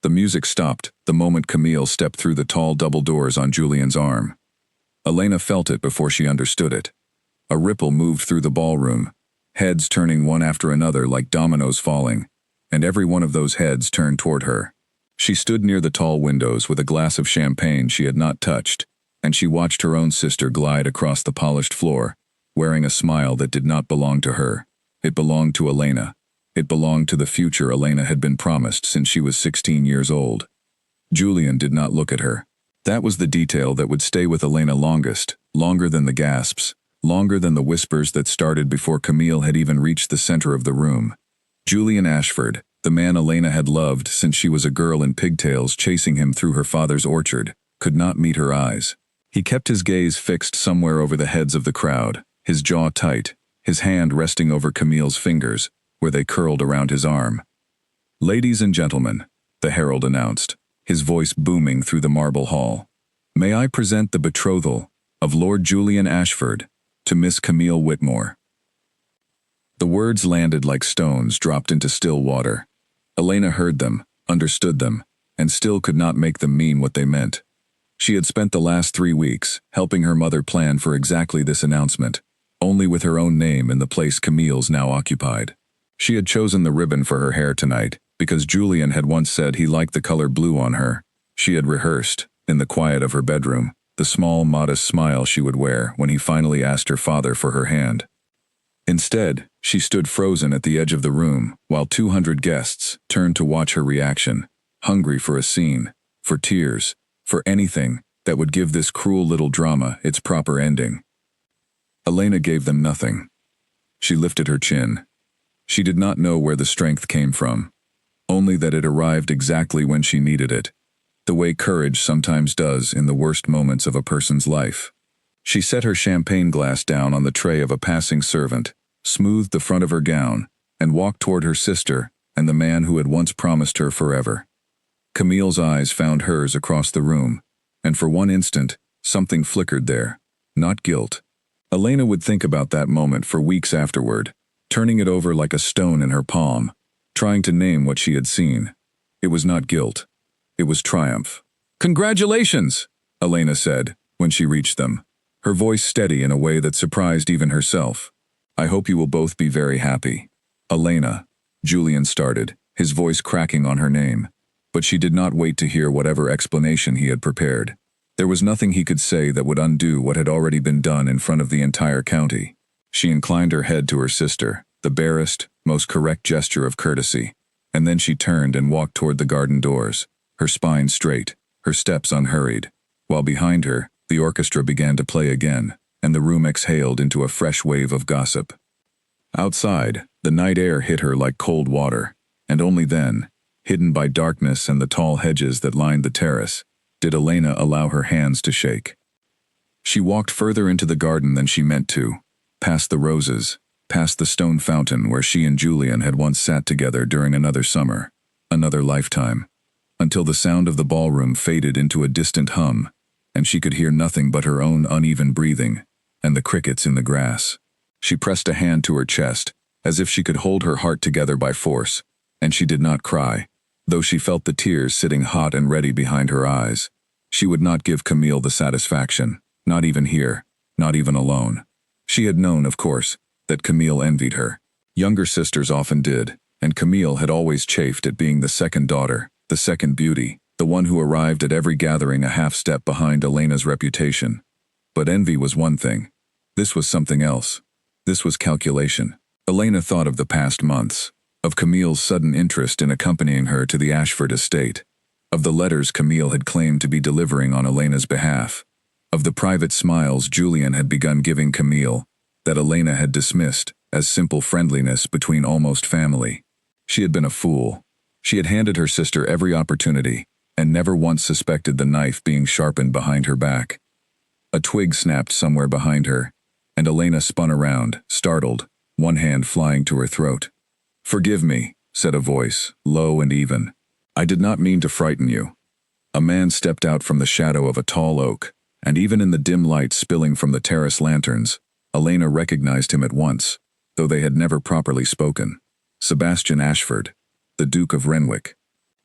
The music stopped the moment Camille stepped through the tall double doors on Julian's arm. Elena felt it before she understood it. A ripple moved through the ballroom, heads turning one after another like dominoes falling, and every one of those heads turned toward her. She stood near the tall windows with a glass of champagne she had not touched, and she watched her own sister glide across the polished floor, wearing a smile that did not belong to her. It belonged to Elena. It belonged to the future Elena had been promised since she was 16 years old. Julian did not look at her. That was the detail that would stay with Elena longest, longer than the gasps, longer than the whispers that started before Camille had even reached the center of the room. Julian Ashford, the man Elena had loved since she was a girl in pigtails chasing him through her father's orchard, could not meet her eyes. He kept his gaze fixed somewhere over the heads of the crowd, his jaw tight, his hand resting over Camille's fingers, where they curled around his arm. "Ladies and gentlemen," the herald announced, his voice booming through the marble hall, "may I present the betrothal of Lord Julian Ashford to Miss Camille Whitmore." The words landed like stones dropped into still water. Elena heard them, understood them, and still could not make them mean what they meant. She had spent the last 3 weeks helping her mother plan for exactly this announcement, only with her own name in the place Camille's now occupied. She had chosen the ribbon for her hair tonight because Julian had once said he liked the color blue on her. She had rehearsed, in the quiet of her bedroom, the small, modest smile she would wear when he finally asked her father for her hand. Instead, she stood frozen at the edge of the room while 200 guests turned to watch her reaction, hungry for a scene, for tears, for anything that would give this cruel little drama its proper ending. Elena gave them nothing. She lifted her chin. She did not know where the strength came from, only that it arrived exactly when she needed it, the way courage sometimes does in the worst moments of a person's life. She set her champagne glass down on the tray of a passing servant, smoothed the front of her gown, and walked toward her sister and the man who had once promised her forever. Camille's eyes found hers across the room, and for one instant, something flickered there, not guilt. Elena would think about that moment for weeks afterward, turning it over like a stone in her palm, trying to name what she had seen. It was not guilt. It was triumph. "Congratulations!" Elena said, when she reached them, her voice steady in a way that surprised even herself. "I hope you will both be very happy." "Elena," Julian started, his voice cracking on her name, but she did not wait to hear whatever explanation he had prepared. There was nothing he could say that would undo what had already been done in front of the entire county. She inclined her head to her sister, the barest, most correct gesture of courtesy, and then she turned and walked toward the garden doors, her spine straight, her steps unhurried, while behind her, the orchestra began to play again, and the room exhaled into a fresh wave of gossip. Outside, the night air hit her like cold water, and only then, hidden by darkness and the tall hedges that lined the terrace, did Elena allow her hands to shake. She walked further into the garden than she meant to, past the roses, past the stone fountain where she and Julian had once sat together during another summer, another lifetime, until the sound of the ballroom faded into a distant hum, and she could hear nothing but her own uneven breathing and the crickets in the grass. She pressed a hand to her chest, as if she could hold her heart together by force, and she did not cry, though she felt the tears sitting hot and ready behind her eyes. She would not give Camille the satisfaction, not even here, not even alone. She had known, of course, that Camille envied her. Younger sisters often did, and Camille had always chafed at being the second daughter, the second beauty, the one who arrived at every gathering a half step behind Elena's reputation. But envy was one thing. This was something else. This was calculation. Elena thought of the past months, of Camille's sudden interest in accompanying her to the Ashford estate, of the letters Camille had claimed to be delivering on Elena's behalf, of the private smiles Julian had begun giving Camille, that Elena had dismissed as simple friendliness between almost family. She had been a fool. She had handed her sister every opportunity, and never once suspected the knife being sharpened behind her back. A twig snapped somewhere behind her, and Elena spun around, startled, one hand flying to her throat. "Forgive me," said a voice, low and even. "I did not mean to frighten you." A man stepped out from the shadow of a tall oak, and even in the dim light spilling from the terrace lanterns, Elena recognized him at once, though they had never properly spoken. Sebastian Ashford, the Duke of Renwick.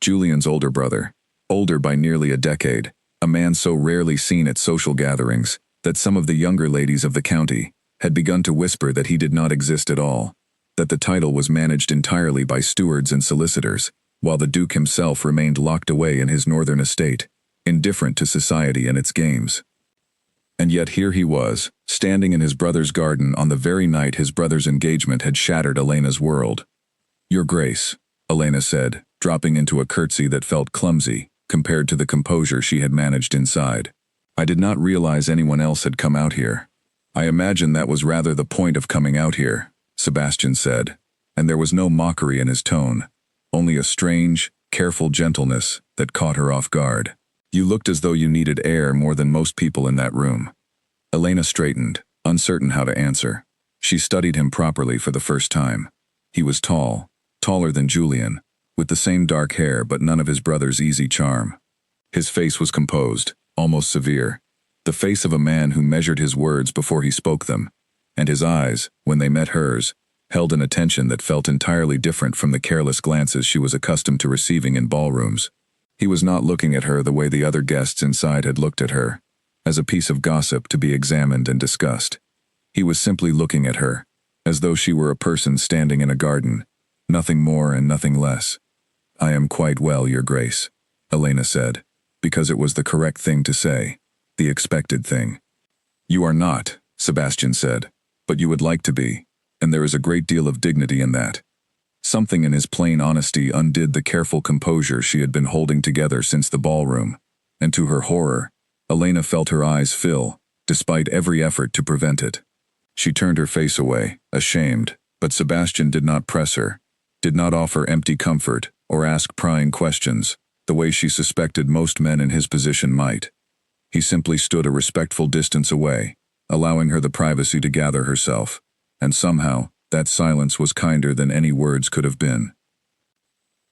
Julian's older brother. Older by nearly a decade. A man so rarely seen at social gatherings that some of the younger ladies of the county had begun to whisper that he did not exist at all, that the title was managed entirely by stewards and solicitors, while the Duke himself remained locked away in his northern estate, indifferent to society and its games. And yet here he was, standing in his brother's garden on the very night his brother's engagement had shattered Elena's world. "Your Grace," Elena said, dropping into a curtsy that felt clumsy compared to the composure she had managed inside. "I did not realize anyone else had come out here." "I imagine that was rather the point of coming out here," Sebastian said, and there was no mockery in his tone, only a strange, careful gentleness that caught her off guard. "You looked as though you needed air more than most people in that room." Elena straightened, uncertain how to answer. She studied him properly for the first time. He was tall, taller than Julian, with the same dark hair but none of his brother's easy charm. His face was composed, almost severe, the face of a man who measured his words before he spoke them, and his eyes, when they met hers, held an attention that felt entirely different from the careless glances she was accustomed to receiving in ballrooms. He was not looking at her the way the other guests inside had looked at her, as a piece of gossip to be examined and discussed. He was simply looking at her, as though she were a person standing in a garden, nothing more and nothing less. "I am quite well, Your Grace," Elena said, because it was the correct thing to say, the expected thing. "You are not," Sebastian said, "but you would like to be, and there is a great deal of dignity in that." Something in his plain honesty undid the careful composure she had been holding together since the ballroom, and to her horror, Elena felt her eyes fill, despite every effort to prevent it. She turned her face away, ashamed, but Sebastian did not press her, did not offer empty comfort or ask prying questions, the way she suspected most men in his position might. He simply stood a respectful distance away, allowing her the privacy to gather herself, and somehow, that silence was kinder than any words could have been.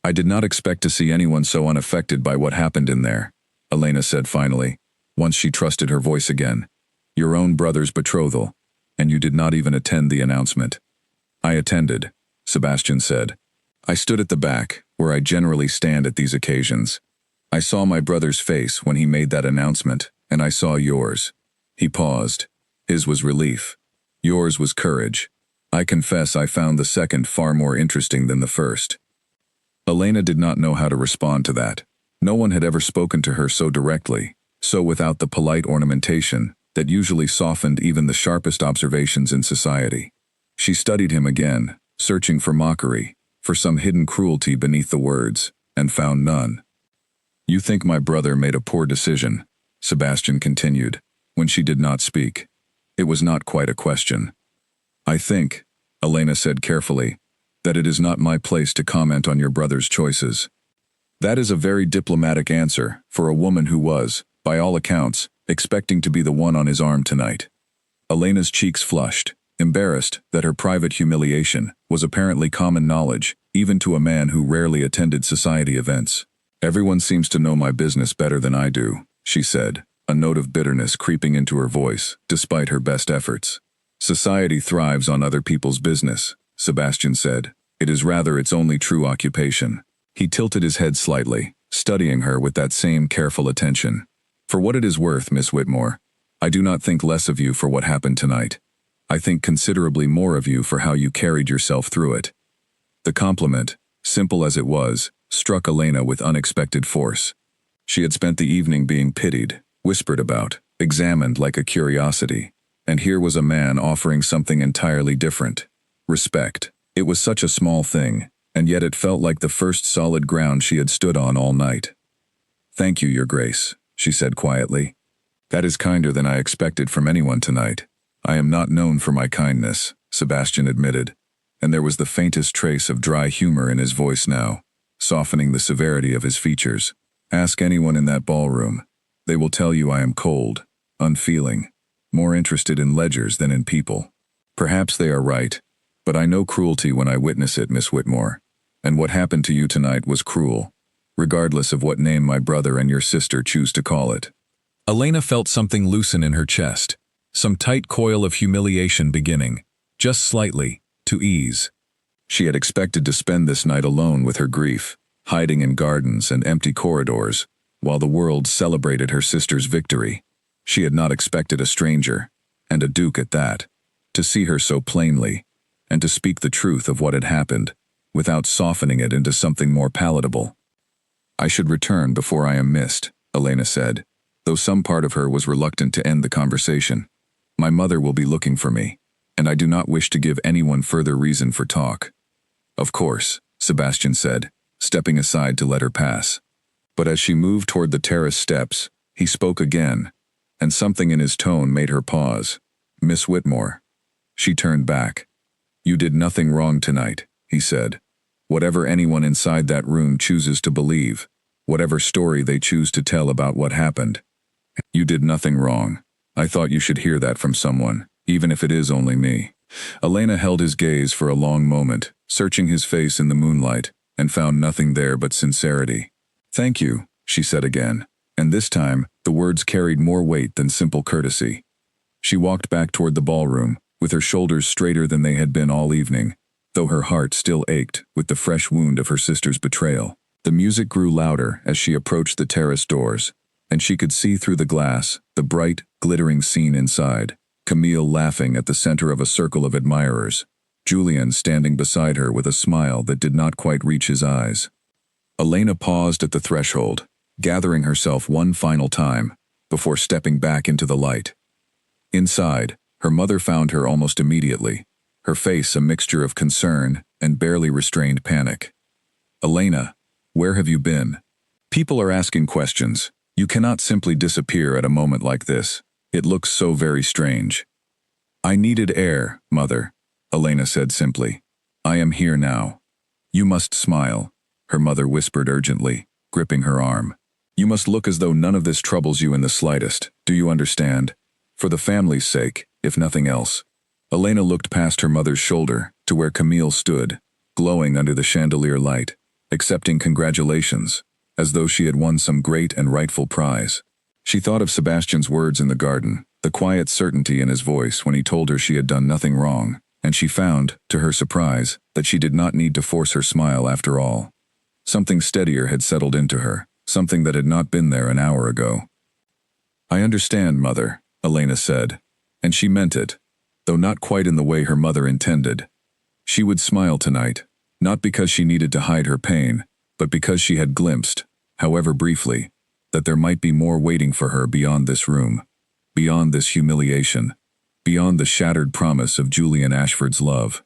"I did not expect to see anyone so unaffected by what happened in there," Elena said finally, once she trusted her voice again. "Your own brother's betrothal, and you did not even attend the announcement." "I attended," Sebastian said. "I stood at the back, where I generally stand at these occasions. I saw my brother's face when he made that announcement, and I saw yours." He paused. His was relief. Yours was courage. I confess I found the second far more interesting than the first. Elena did not know how to respond to that. No one had ever spoken to her so directly, so without the polite ornamentation that usually softened even the sharpest observations in society. She studied him again, searching for mockery, for some hidden cruelty beneath the words, and found none. "You think my brother made a poor decision," Sebastian continued, when she did not speak. It was not quite a question. "I think," Elena said carefully, "that it is not my place to comment on your brother's choices." That is a very diplomatic answer for a woman who was, by all accounts, expecting to be the one on his arm tonight. Elena's cheeks flushed, embarrassed that her private humiliation was apparently common knowledge, even to a man who rarely attended society events. "Everyone seems to know my business better than I do," she said, a note of bitterness creeping into her voice, despite her best efforts. "Society thrives on other people's business," Sebastian said. "It is rather its only true occupation." He tilted his head slightly, studying her with that same careful attention. "For what it is worth, Miss Whitmore, I do not think less of you for what happened tonight. I think considerably more of you for how you carried yourself through it." The compliment, simple as it was, struck Elena with unexpected force. She had spent the evening being pitied, whispered about, examined like a curiosity, and here was a man offering something entirely different. Respect. It was such a small thing, and yet it felt like the first solid ground she had stood on all night. "Thank you, Your Grace," she said quietly. "That is kinder than I expected from anyone tonight." "I am not known for my kindness," Sebastian admitted, and there was the faintest trace of dry humor in his voice now, softening the severity of his features. "Ask anyone in that ballroom. They will tell you I am cold, unfeeling, more interested in ledgers than in people. Perhaps they are right, but I know cruelty when I witness it, Miss Whitmore, and what happened to you tonight was cruel, regardless of what name my brother and your sister choose to call it." Elena felt something loosen in her chest, some tight coil of humiliation beginning, just slightly, to ease. She had expected to spend this night alone with her grief, hiding in gardens and empty corridors, while the world celebrated her sister's victory. She had not expected a stranger, and a duke at that, to see her so plainly, and to speak the truth of what had happened, without softening it into something more palatable. "I should return before I am missed," Elena said, though some part of her was reluctant to end the conversation. "My mother will be looking for me, and I do not wish to give anyone further reason for talk." "Of course," Sebastian said, stepping aside to let her pass. But as she moved toward the terrace steps, he spoke again, and something in his tone made her pause. "Miss Whitmore." She turned back. "You did nothing wrong tonight," he said. "Whatever anyone inside that room chooses to believe, whatever story they choose to tell about what happened, you did nothing wrong. I thought you should hear that from someone, even if it is only me." Elena held his gaze for a long moment, searching his face in the moonlight, and found nothing there but sincerity. "Thank you," she said again, and this time the words carried more weight than simple courtesy. She walked back toward the ballroom, with her shoulders straighter than they had been all evening, though her heart still ached with the fresh wound of her sister's betrayal. The music grew louder as she approached the terrace doors, and she could see through the glass the bright, glittering scene inside. Camille laughing at the center of a circle of admirers, Julian standing beside her with a smile that did not quite reach his eyes. Elena paused at the threshold, gathering herself one final time, before stepping back into the light. Inside, her mother found her almost immediately, her face a mixture of concern and barely restrained panic. "Elena, where have you been? People are asking questions. You cannot simply disappear at a moment like this. It looks so very strange." "I needed air, Mother," Elena said simply. "I am here now." "You must smile," her mother whispered urgently, gripping her arm. "You must look as though none of this troubles you in the slightest. Do you understand? For the family's sake, if nothing else." Elena looked past her mother's shoulder to where Camille stood, glowing under the chandelier light, accepting congratulations, as though she had won some great and rightful prize. She thought of Sebastian's words in the garden, the quiet certainty in his voice when he told her she had done nothing wrong, and she found, to her surprise, that she did not need to force her smile after all. Something steadier had settled into her, something that had not been there an hour ago. "I understand, Mother," Elena said, and she meant it, though not quite in the way her mother intended. She would smile tonight, not because she needed to hide her pain, but because she had glimpsed, however briefly, that there might be more waiting for her beyond this room, beyond this humiliation, beyond the shattered promise of Julian Ashford's love.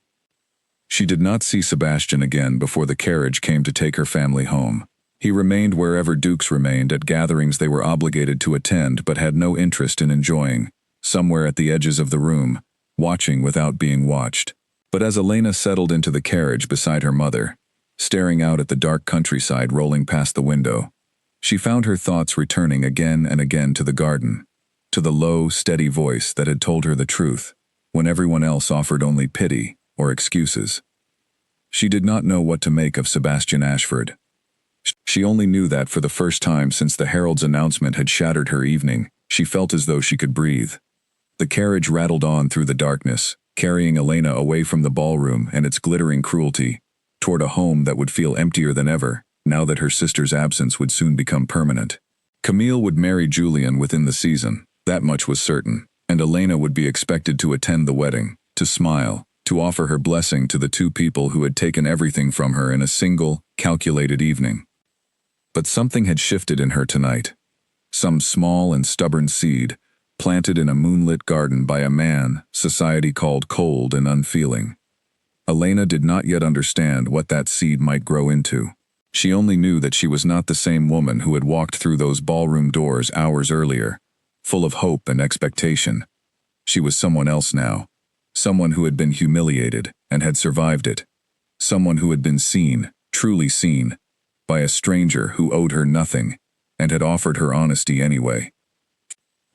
She did not see Sebastian again before the carriage came to take her family home. He remained wherever dukes remained at gatherings they were obligated to attend but had no interest in enjoying, somewhere at the edges of the room, watching without being watched. But as Elena settled into the carriage beside her mother, staring out at the dark countryside rolling past the window, she found her thoughts returning again and again to the garden, to the low, steady voice that had told her the truth, when everyone else offered only pity or excuses. She did not know what to make of Sebastian Ashford. She only knew that for the first time since the herald's announcement had shattered her evening, she felt as though she could breathe. The carriage rattled on through the darkness, carrying Elena away from the ballroom and its glittering cruelty, toward a home that would feel emptier than ever, now that her sister's absence would soon become permanent. Camille would marry Julian within the season, that much was certain, and Elena would be expected to attend the wedding, to smile, to offer her blessing to the two people who had taken everything from her in a single, calculated evening. But something had shifted in her tonight. Some small and stubborn seed, planted in a moonlit garden by a man society called cold and unfeeling. Elena did not yet understand what that seed might grow into. She only knew that she was not the same woman who had walked through those ballroom doors hours earlier, full of hope and expectation. She was someone else now, someone who had been humiliated and had survived it, someone who had been seen, truly seen, by a stranger who owed her nothing and had offered her honesty anyway.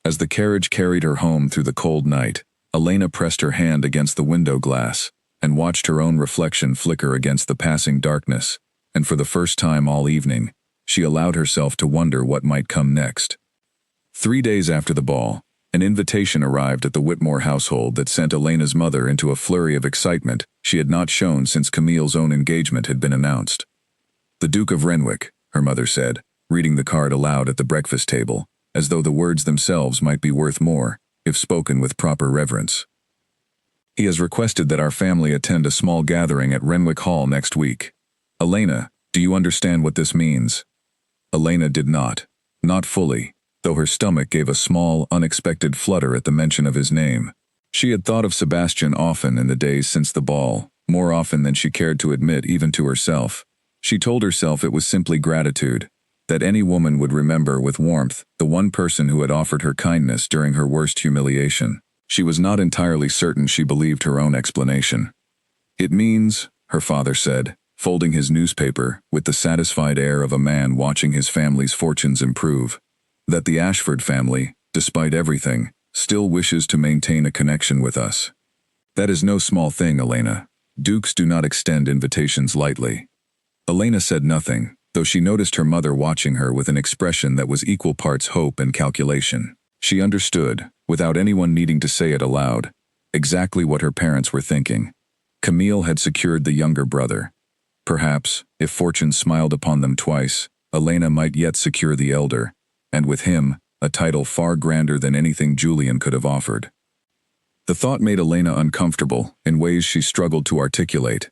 As the carriage carried her home through the cold night, Elena pressed her hand against the window glass and watched her own reflection flicker against the passing darkness, and for the first time all evening, she allowed herself to wonder what might come next. 3 days after the ball, an invitation arrived at the Whitmore household that sent Elena's mother into a flurry of excitement she had not shown since Camille's own engagement had been announced. The Duke of Renwick, her mother said, reading the card aloud at the breakfast table, as though the words themselves might be worth more, if spoken with proper reverence. He has requested that our family attend a small gathering at Renwick Hall next week. Elena, do you understand what this means? Elena did not. Not fully, though her stomach gave a small, unexpected flutter at the mention of his name. She had thought of Sebastian often in the days since the ball, more often than she cared to admit even to herself. She told herself it was simply gratitude, that any woman would remember with warmth the one person who had offered her kindness during her worst humiliation. She was not entirely certain she believed her own explanation. It means, her father said, folding his newspaper with the satisfied air of a man watching his family's fortunes improve, that the Ashford family, despite everything, still wishes to maintain a connection with us. That is no small thing, Elena. Dukes do not extend invitations lightly. Elena said nothing, though she noticed her mother watching her with an expression that was equal parts hope and calculation. She understood, without anyone needing to say it aloud, exactly what her parents were thinking. Camille had secured the younger brother. Perhaps, if fortune smiled upon them twice, Elena might yet secure the elder, and with him, a title far grander than anything Julian could have offered. The thought made Elena uncomfortable in ways she struggled to articulate.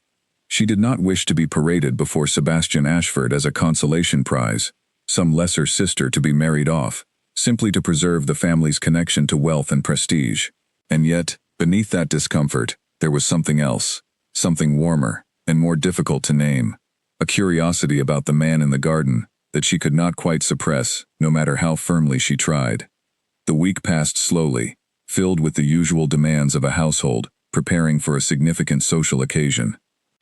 She did not wish to be paraded before Sebastian Ashford as a consolation prize, some lesser sister to be married off, simply to preserve the family's connection to wealth and prestige. And yet, beneath that discomfort, there was something else, something warmer, and more difficult to name, a curiosity about the man in the garden that she could not quite suppress, no matter how firmly she tried. The week passed slowly, filled with the usual demands of a household, preparing for a significant social occasion.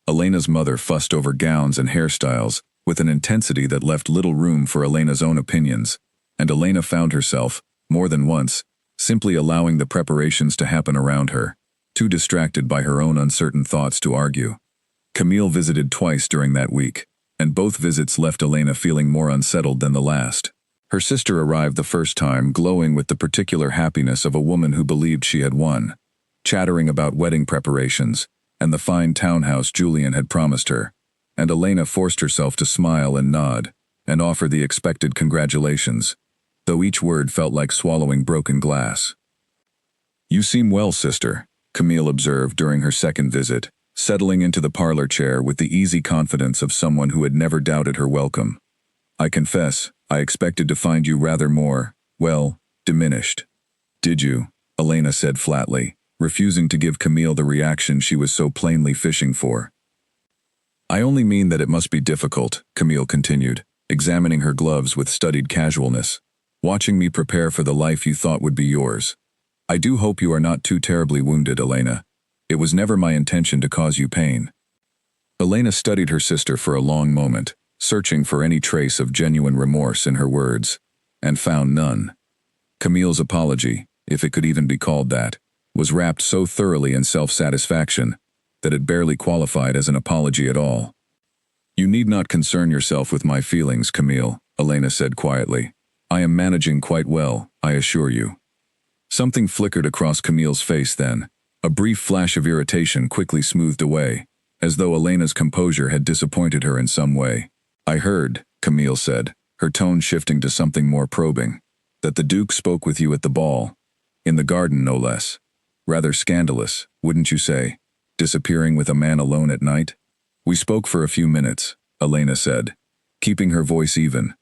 Elena's mother fussed over gowns and hairstyles with an intensity that left little room for Elena's own opinions, and Elena found herself, more than once, simply allowing the preparations to happen around her, too distracted by her own uncertain thoughts to argue. Camille visited twice during that week, and both visits left Elena feeling more unsettled than the last. Her sister arrived the first time glowing with the particular happiness of a woman who believed she had won, chattering about wedding preparations and the fine townhouse Julian had promised her, and Elena forced herself to smile and nod, and offer the expected congratulations, though each word felt like swallowing broken glass. "You seem well, sister," Camille observed during her second visit, settling into the parlor chair with the easy confidence of someone who had never doubted her welcome. "I confess, I expected to find you rather more, well, diminished." "Did you?" Elena said flatly, refusing to give Camille the reaction she was so plainly fishing for. "I only mean that it must be difficult," Camille continued, examining her gloves with studied casualness, "watching me prepare for the life you thought would be yours. I do hope you are not too terribly wounded, Elena. It was never my intention to cause you pain." Elena studied her sister for a long moment, searching for any trace of genuine remorse in her words, and found none. Camille's apology, if it could even be called that, was wrapped so thoroughly in self-satisfaction that it barely qualified as an apology at all. "You need not concern yourself with my feelings, Camille," Elena said quietly. "I am managing quite well, I assure you." Something flickered across Camille's face then. A brief flash of irritation quickly smoothed away, as though Elena's composure had disappointed her in some way. "I heard," Camille said, her tone shifting to something more probing, "that the Duke spoke with you at the ball. In the garden, no less. Rather scandalous, wouldn't you say? Disappearing with a man alone at night?" "We spoke for a few minutes," Elena said, keeping her voice even,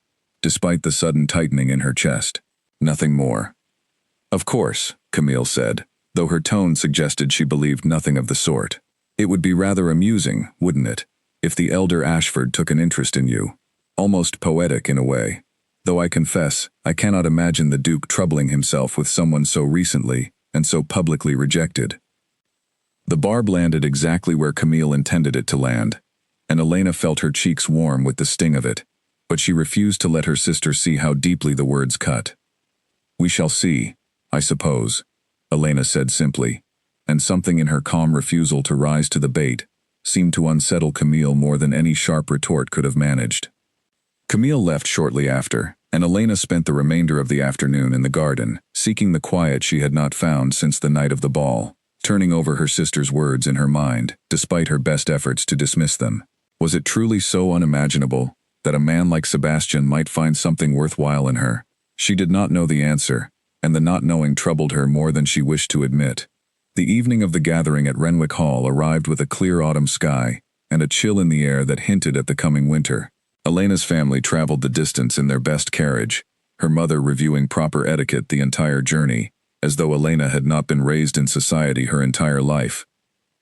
despite the sudden tightening in her chest. "Nothing more." "Of course," Camille said, though her tone suggested she believed nothing of the sort. "It would be rather amusing, wouldn't it, if the elder Ashford took an interest in you? Almost poetic in a way. Though I confess, I cannot imagine the Duke troubling himself with someone so recently and so publicly rejected." The barb landed exactly where Camille intended it to land, and Elena felt her cheeks warm with the sting of it, but she refused to let her sister see how deeply the words cut. "We shall see, I suppose," Elena said simply, and something in her calm refusal to rise to the bait seemed to unsettle Camille more than any sharp retort could have managed. Camille left shortly after, and Elena spent the remainder of the afternoon in the garden, seeking the quiet she had not found since the night of the ball, turning over her sister's words in her mind, despite her best efforts to dismiss them. Was it truly so unimaginable that a man like Sebastian might find something worthwhile in her? She did not know the answer, and the not knowing troubled her more than she wished to admit. The evening of the gathering at Renwick Hall arrived with a clear autumn sky and a chill in the air that hinted at the coming winter. Elena's family traveled the distance in their best carriage, her mother reviewing proper etiquette the entire journey, as though Elena had not been raised in society her entire life.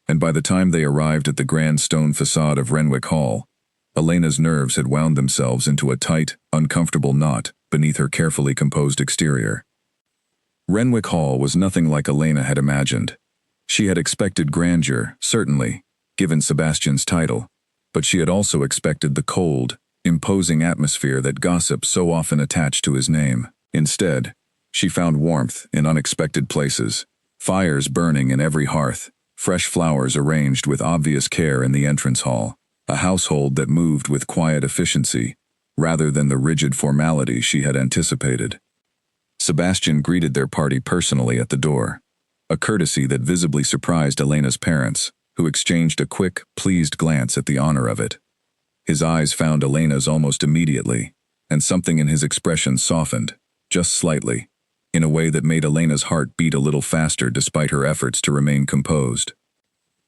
And by the time they arrived at the grand stone facade of Renwick Hall, Elena's nerves had wound themselves into a tight, uncomfortable knot beneath her carefully composed exterior. Renwick Hall was nothing like Elena had imagined. She had expected grandeur, certainly, given Sebastian's title, but she had also expected the cold, imposing atmosphere that gossip so often attached to his name. Instead, she found warmth in unexpected places, fires burning in every hearth, fresh flowers arranged with obvious care in the entrance hall, a household that moved with quiet efficiency, rather than the rigid formality she had anticipated. Sebastian greeted their party personally at the door, a courtesy that visibly surprised Elena's parents, who exchanged a quick, pleased glance at the honor of it. His eyes found Elena's almost immediately, and something in his expression softened, just slightly, in a way that made Elena's heart beat a little faster despite her efforts to remain composed.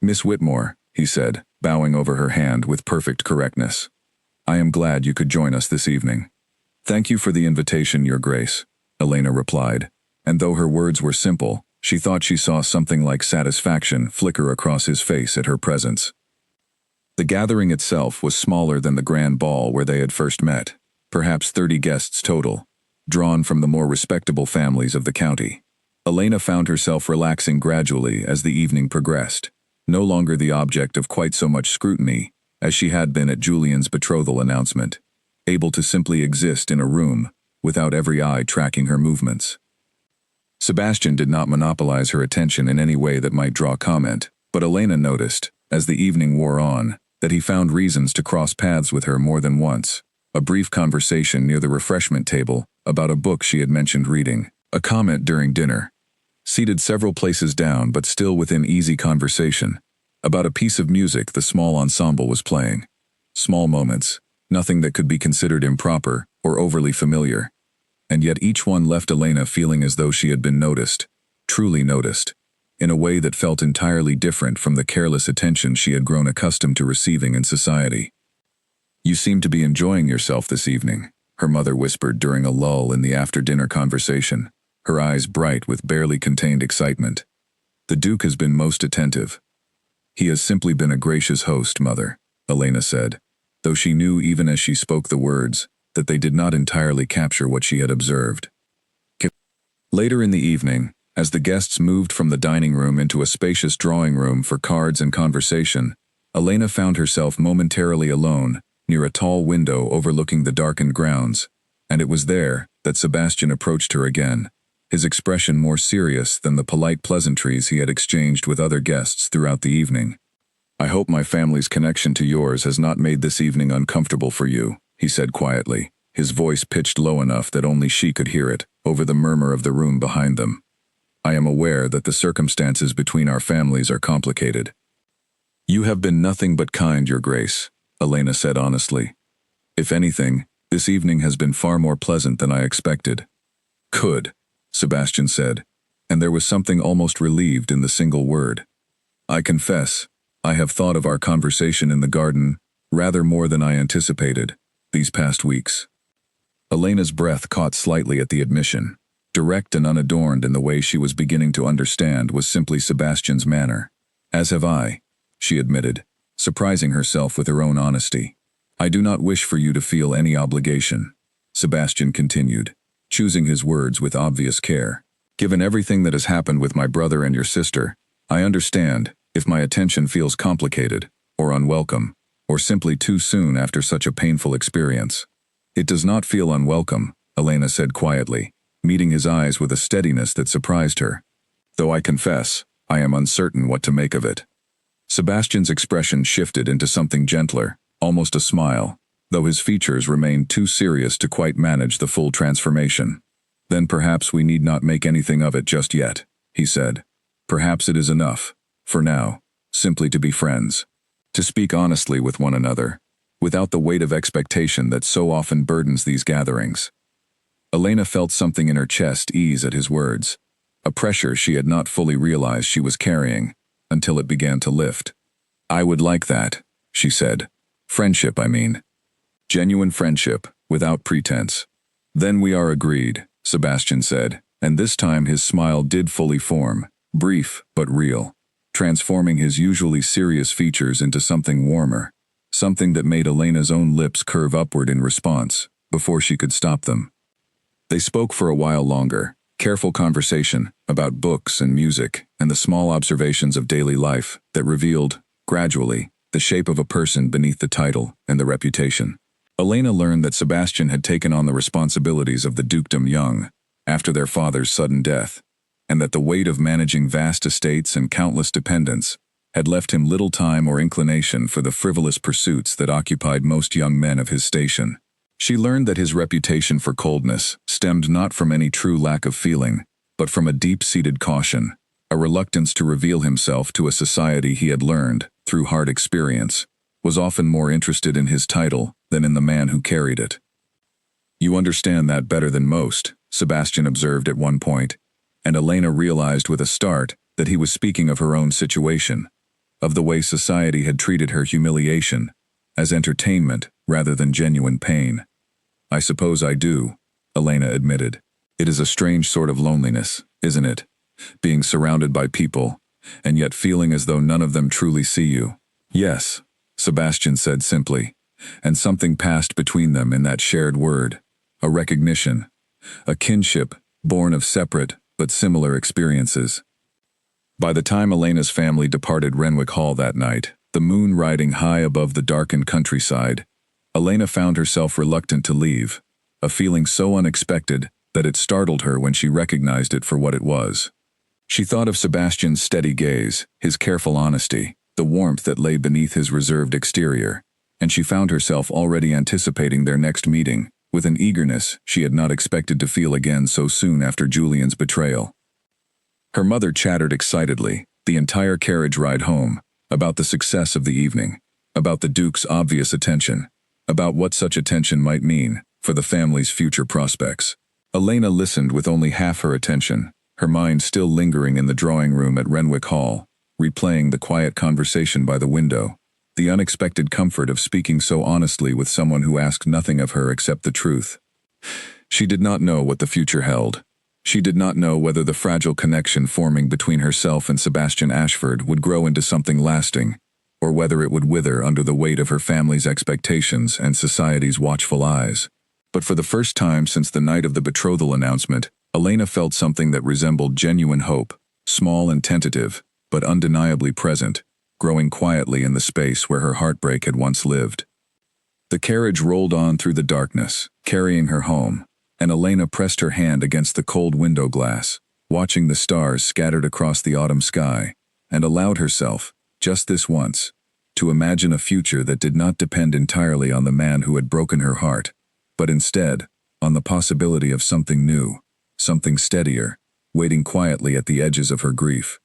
"Miss Whitmore," he said, bowing over her hand with perfect correctness. "I am glad you could join us this evening." "Thank you for the invitation, Your Grace," Elena replied, and though her words were simple, she thought she saw something like satisfaction flicker across his face at her presence. The gathering itself was smaller than the grand ball where they had first met, perhaps 30 guests total, drawn from the more respectable families of the county. Elena found herself relaxing gradually as the evening progressed, no longer the object of quite so much scrutiny as she had been at Julian's betrothal announcement, able to simply exist in a room without every eye tracking her movements. Sebastian did not monopolize her attention in any way that might draw comment, but Elena noticed, as the evening wore on, that he found reasons to cross paths with her more than once. A brief conversation near the refreshment table about a book she had mentioned reading, a comment during dinner, seated several places down but still within easy conversation, about a piece of music the small ensemble was playing. Small moments, nothing that could be considered improper or overly familiar, and yet each one left Elena feeling as though she had been noticed, truly noticed, in a way that felt entirely different from the careless attention she had grown accustomed to receiving in society. "You seem to be enjoying yourself this evening," her mother whispered during a lull in the after-dinner conversation, her eyes bright with barely contained excitement. "The Duke has been most attentive." "He has simply been a gracious host, Mother," Elena said, though she knew even as she spoke the words that they did not entirely capture what she had observed. Later in the evening, as the guests moved from the dining room into a spacious drawing room for cards and conversation, Elena found herself momentarily alone near a tall window overlooking the darkened grounds, and it was there that Sebastian approached her again, his expression more serious than the polite pleasantries he had exchanged with other guests throughout the evening. "I hope my family's connection to yours has not made this evening uncomfortable for you," he said quietly, his voice pitched low enough that only she could hear it over the murmur of the room behind them. "I am aware that the circumstances between our families are complicated." "You have been nothing but kind, Your Grace," Elena said honestly. "If anything, this evening has been far more pleasant than I expected." "Good," Sebastian said, and there was something almost relieved in the single word. "I confess, I have thought of our conversation in the garden rather more than I anticipated these past weeks." Elena's breath caught slightly at the admission. Direct and unadorned in the way she was beginning to understand was simply Sebastian's manner. "As have I," she admitted, surprising herself with her own honesty. "I do not wish for you to feel any obligation," Sebastian continued, choosing his words with obvious care. "Given everything that has happened with my brother and your sister, I understand if my attention feels complicated, or unwelcome, or simply too soon after such a painful experience." "It does not feel unwelcome," Elena said quietly, meeting his eyes with a steadiness that surprised her. "Though I confess, I am uncertain what to make of it." Sebastian's expression shifted into something gentler, almost a smile, though his features remained too serious to quite manage the full transformation. "Then perhaps we need not make anything of it just yet," he said. "Perhaps it is enough, for now, simply to be friends." to speak honestly with one another, without the weight of expectation that so often burdens these gatherings. Elena felt something in her chest ease at his words, a pressure she had not fully realized she was carrying, until it began to lift. "I would like that," she said. "Friendship, I mean. Genuine friendship, without pretense." "Then we are agreed," Sebastian said, and this time his smile did fully form, brief but real, transforming his usually serious features into something warmer, something that made Elena's own lips curve upward in response, before she could stop them. They spoke for a while longer, careful conversation about books and music and the small observations of daily life that revealed, gradually, the shape of a person beneath the title and the reputation. Elena learned that Sebastian had taken on the responsibilities of the dukedom young, after their father's sudden death, and that the weight of managing vast estates and countless dependents had left him little time or inclination for the frivolous pursuits that occupied most young men of his station. She learned that his reputation for coldness stemmed not from any true lack of feeling, but from a deep-seated caution, a reluctance to reveal himself to a society he had learned, through hard experience, was often more interested in his title than in the man who carried it. "You understand that better than most," Sebastian observed at one point, and Elena realized with a start that he was speaking of her own situation, of the way society had treated her humiliation, as entertainment rather than genuine pain. "I suppose I do," Elena admitted. "It is a strange sort of loneliness, isn't it? Being surrounded by people, and yet feeling as though none of them truly see you." "Yes," Sebastian said simply, and something passed between them in that shared word, a recognition, a kinship born of separate but similar experiences. By the time Elena's family departed Renwick Hall that night, the moon riding high above the darkened countryside, Elena found herself reluctant to leave, a feeling so unexpected that it startled her when she recognized it for what it was. She thought of Sebastian's steady gaze, his careful honesty, the warmth that lay beneath his reserved exterior, and she found herself already anticipating their next meeting, with an eagerness she had not expected to feel again so soon after Julian's betrayal. Her mother chattered excitedly, the entire carriage ride home, about the success of the evening, about the Duke's obvious attention, about what such attention might mean for the family's future prospects. Elena listened with only half her attention, her mind still lingering in the drawing room at Renwick Hall, replaying the quiet conversation by the window, the unexpected comfort of speaking so honestly with someone who asked nothing of her except the truth. She did not know what the future held. She did not know whether the fragile connection forming between herself and Sebastian Ashford would grow into something lasting, or whether it would wither under the weight of her family's expectations and society's watchful eyes. But for the first time since the night of the betrothal announcement, Elena felt something that resembled genuine hope, small and tentative, but undeniably present, growing quietly in the space where her heartbreak had once lived. The carriage rolled on through the darkness, carrying her home, and Elena pressed her hand against the cold window glass, watching the stars scattered across the autumn sky, and allowed herself, just this once, to imagine a future that did not depend entirely on the man who had broken her heart, but instead, on the possibility of something new, something steadier, waiting quietly at the edges of her grief.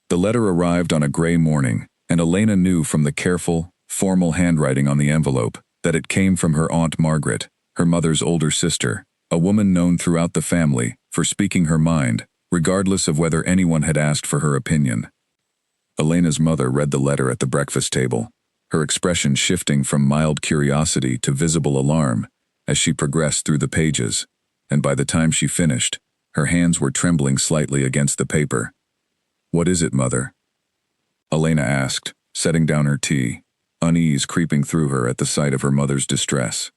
The letter arrived on a gray morning, and Elena knew from the careful, formal handwriting on the envelope that it came from her Aunt Margaret, her mother's older sister, a woman known throughout the family for speaking her mind, regardless of whether anyone had asked for her opinion. Elena's mother read the letter at the breakfast table, her expression shifting from mild curiosity to visible alarm as she progressed through the pages, and by the time she finished, her hands were trembling slightly against the paper. "What is it, Mother?" Elena asked, setting down her tea, unease creeping through her at the sight of her mother's distress.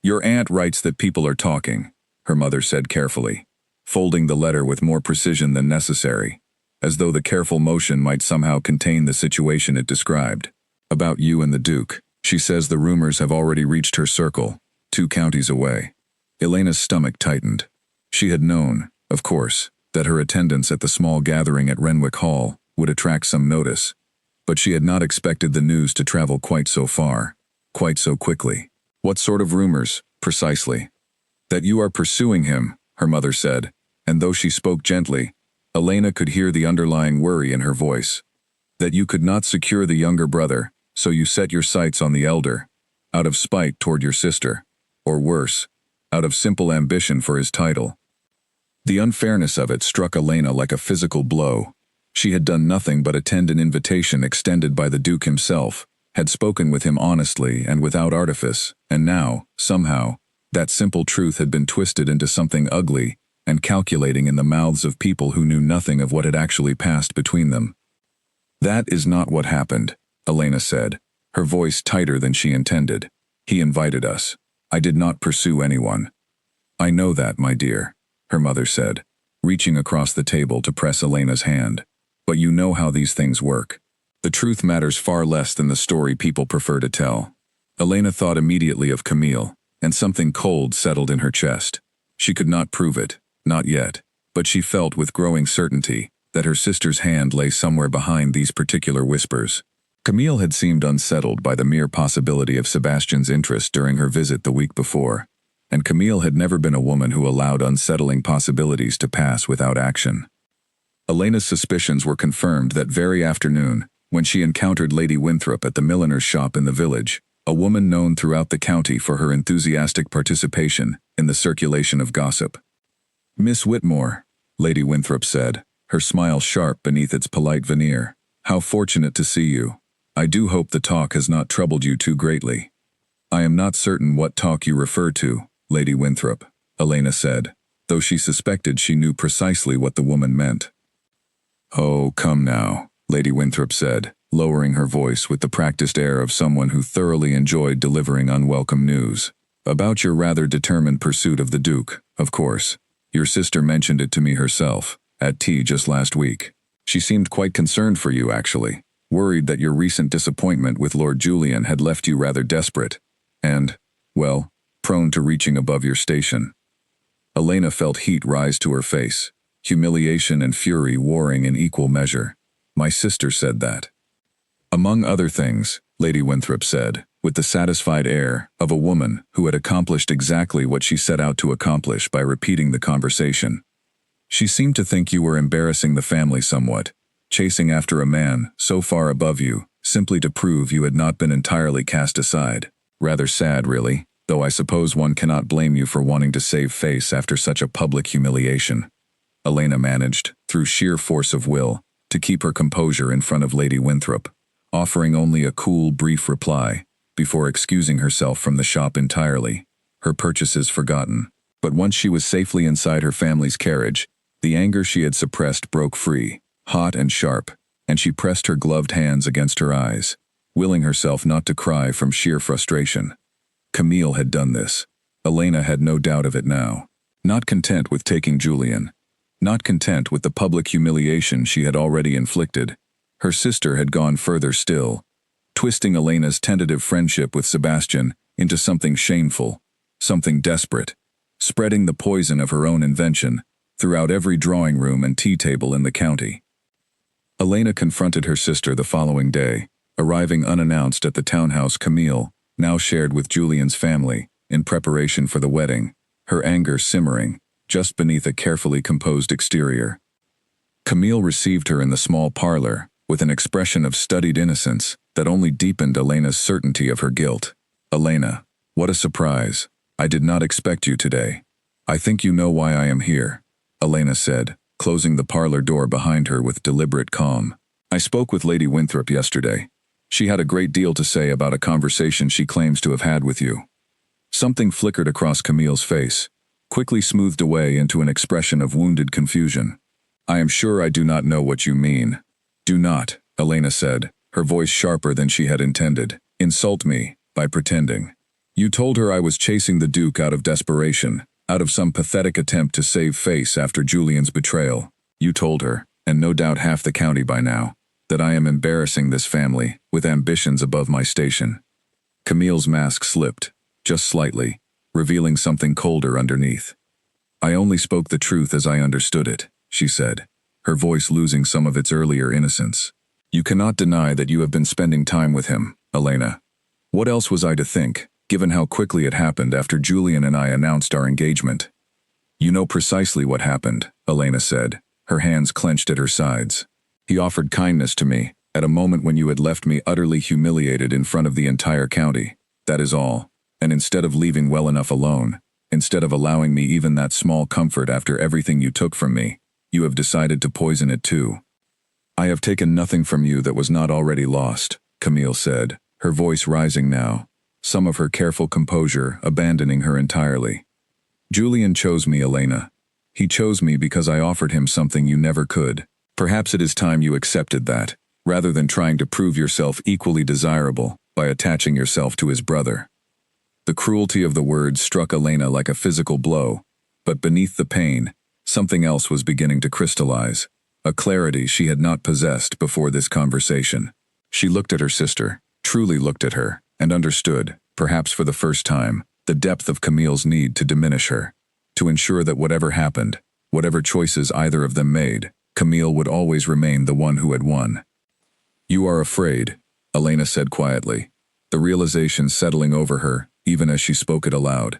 "Your aunt writes that people are talking," her mother said carefully, folding the letter with more precision than necessary, as though the careful motion might somehow contain the situation it described. "About you and the Duke. She says the rumors have already reached her circle, 2 counties away." Elena's stomach tightened. She had known, of course, that her attendance at the small gathering at Renwick Hall would attract some notice, but she had not expected the news to travel quite so far, quite so quickly. "What sort of rumors, precisely?" "That you are pursuing him," her mother said, and though she spoke gently, Elena could hear the underlying worry in her voice. "That you could not secure the younger brother, So you set your sights on the elder, out of spite toward your sister, or worse, out of simple ambition for his title. The unfairness of it struck Elena like a physical blow. She had done nothing but attend an invitation extended by the Duke himself, had spoken with him honestly and without artifice, and now, somehow, that simple truth had been twisted into something ugly and calculating in the mouths of people who knew nothing of what had actually passed between them. "That is not what happened," Elena said, her voice tighter than she intended. "He invited us. I did not pursue anyone." "I know that, my dear," her mother said, reaching across the table to press Elena's hand. "But you know how these things work. The truth matters far less than the story people prefer to tell." Elena thought immediately of Camille, and something cold settled in her chest. She could not prove it, not yet, but she felt with growing certainty that her sister's hand lay somewhere behind these particular whispers. Camille had seemed unsettled by the mere possibility of Sebastian's interest during her visit the week before, and Camille had never been a woman who allowed unsettling possibilities to pass without action. Elena's suspicions were confirmed that very afternoon, when she encountered Lady Winthrop at the milliner's shop in the village, a woman known throughout the county for her enthusiastic participation in the circulation of gossip. "Miss Whitmore," Lady Winthrop said, her smile sharp beneath its polite veneer. "How fortunate to see you. I do hope the talk has not troubled you too greatly." "I am not certain what talk you refer to, Lady Winthrop," Elena said, though she suspected she knew precisely what the woman meant. "Oh, come now," Lady Winthrop said, lowering her voice with the practiced air of someone who thoroughly enjoyed delivering unwelcome news. "About your rather determined pursuit of the Duke, of course. Your sister mentioned it to me herself, at tea just last week. She seemed quite concerned for you, actually, worried that your recent disappointment with Lord Julian had left you rather desperate, and, well, prone to reaching above your station." Elena felt heat rise to her face, humiliation and fury warring in equal measure. "My sister said that." "Among other things," Lady Winthrop said, with the satisfied air of a woman who had accomplished exactly what she set out to accomplish by repeating the conversation. "She seemed to think you were embarrassing the family somewhat, chasing after a man so far above you, simply to prove you had not been entirely cast aside. Rather sad, really, though I suppose one cannot blame you for wanting to save face after such a public humiliation." Elena managed, through sheer force of will, to keep her composure in front of Lady Winthrop, offering only a cool, brief reply, before excusing herself from the shop entirely, her purchases forgotten. But once she was safely inside her family's carriage, the anger she had suppressed broke free, hot and sharp, and she pressed her gloved hands against her eyes, willing herself not to cry from sheer frustration. Camille had done this. Elena had no doubt of it now. Not content with taking Julian, not content with the public humiliation she had already inflicted, her sister had gone further still, twisting Elena's tentative friendship with Sebastian into something shameful, something desperate, spreading the poison of her own invention throughout every drawing room and tea table in the county. Elena confronted her sister the following day, arriving unannounced at the townhouse Camille now shared with Julian's family in preparation for the wedding, her anger simmering just beneath a carefully composed exterior. Camille received her in the small parlor with an expression of studied innocence that only deepened Elena's certainty of her guilt. "Elena, what a surprise. I did not expect you today. I think you know why I am here," Elena said, closing the parlor door behind her with deliberate calm. "I spoke with Lady Winthrop yesterday. She had a great deal to say about a conversation she claims to have had with you." Something flickered across Camille's face, quickly smoothed away into an expression of wounded confusion. "I am sure I do not know what you mean." "Do not," Elena said, her voice sharper than she had intended, "insult me by pretending. You told her I was chasing the Duke out of desperation, out of some pathetic attempt to save face after Julian's betrayal. You told her, and no doubt half the county by now, that I am embarrassing this family with ambitions above my station." Camille's mask slipped, just slightly, revealing something colder underneath. "I only spoke the truth as I understood it," she said, her voice losing some of its earlier innocence. "You cannot deny that you have been spending time with him, Elena. What else was I to think, given how quickly it happened after Julian and I announced our engagement?" "You know precisely what happened," Elena said, her hands clenched at her sides. "He offered kindness to me, At a moment when you had left me utterly humiliated in front of the entire county. That is all. And instead of leaving well enough alone, instead of allowing me even that small comfort after everything you took from me, you have decided to poison it too. I have taken nothing from you that was not already lost, Camille said, her voice rising now, some of her careful composure abandoning her entirely. Julian chose me, Elena. He chose me because I offered him something you never could. Perhaps it is time you accepted that, rather than trying to prove yourself equally desirable by attaching yourself to his brother. The cruelty of the words struck Elena like a physical blow, but beneath the pain, something else was beginning to crystallize, a clarity she had not possessed before this conversation. She looked at her sister, truly looked at her, and understood, perhaps for the first time, the depth of Camille's need to diminish her, to ensure that whatever happened, whatever choices either of them made, Camille would always remain the one who had won. You are afraid, Elena said quietly, the realization settling over her, even as she spoke it aloud.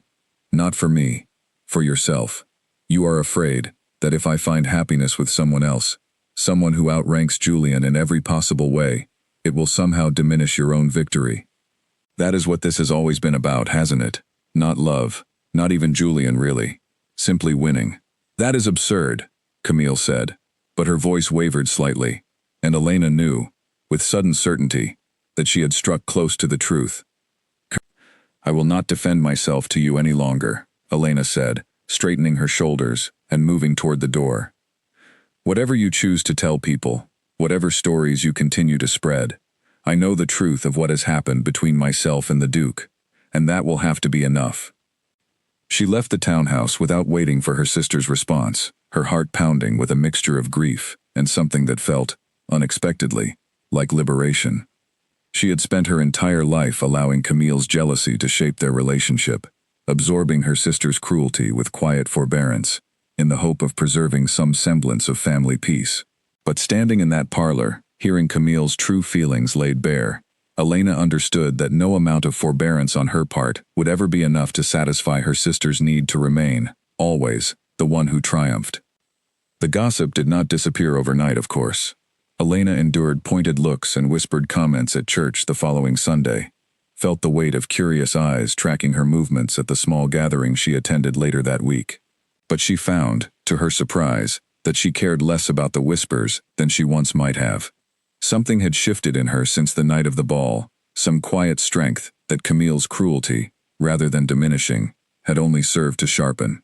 Not for me, for yourself. You are afraid that if I find happiness with someone else, someone who outranks Julian in every possible way, it will somehow diminish your own victory. That is what this has always been about, hasn't it? Not love, not even Julian really. Simply winning. That is absurd, Camille said, but her voice wavered slightly, and Elena knew, with sudden certainty, that she had struck close to the truth. I will not defend myself to you any longer, Elena said, straightening her shoulders and moving toward the door. Whatever you choose to tell people, whatever stories you continue to spread, I know the truth of what has happened between myself and the Duke, and that will have to be enough. She left the townhouse without waiting for her sister's response, her heart pounding with a mixture of grief and something that felt, unexpectedly, like liberation. She had spent her entire life allowing Camille's jealousy to shape their relationship, absorbing her sister's cruelty with quiet forbearance, in the hope of preserving some semblance of family peace. But standing in that parlor, hearing Camille's true feelings laid bare, Elena understood that no amount of forbearance on her part would ever be enough to satisfy her sister's need to remain, always, the one who triumphed. The gossip did not disappear overnight, of course. Elena endured pointed looks and whispered comments at church the following Sunday, felt the weight of curious eyes tracking her movements at the small gathering she attended later that week. But she found, to her surprise, that she cared less about the whispers than she once might have. Something had shifted in her since the night of the ball, some quiet strength that Camille's cruelty, rather than diminishing, had only served to sharpen.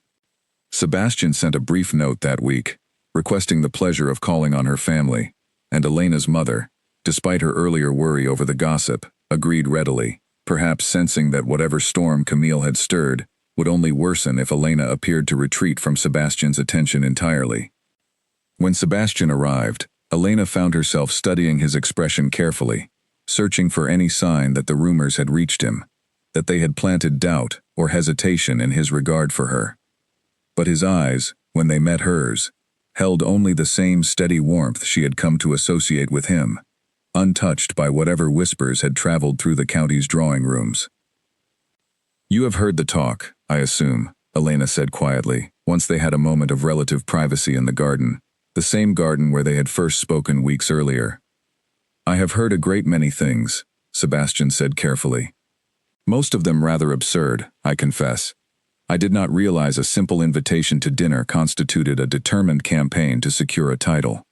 Sebastian sent a brief note that week, requesting the pleasure of calling on her family, and Elena's mother, despite her earlier worry over the gossip, agreed readily, perhaps sensing that whatever storm Camille had stirred would only worsen if Elena appeared to retreat from Sebastian's attention entirely. When Sebastian arrived, Elena found herself studying his expression carefully, searching for any sign that the rumors had reached him, that they had planted doubt or hesitation in his regard for her. But his eyes, when they met hers, held only the same steady warmth she had come to associate with him, untouched by whatever whispers had traveled through the county's drawing rooms. You have heard the talk, I assume, Elena said quietly, once they had a moment of relative privacy in the garden, the same garden where they had first spoken weeks earlier. I have heard a great many things, Sebastian said carefully. Most of them rather absurd, I confess. I did not realize a simple invitation to dinner constituted a determined campaign to secure a title.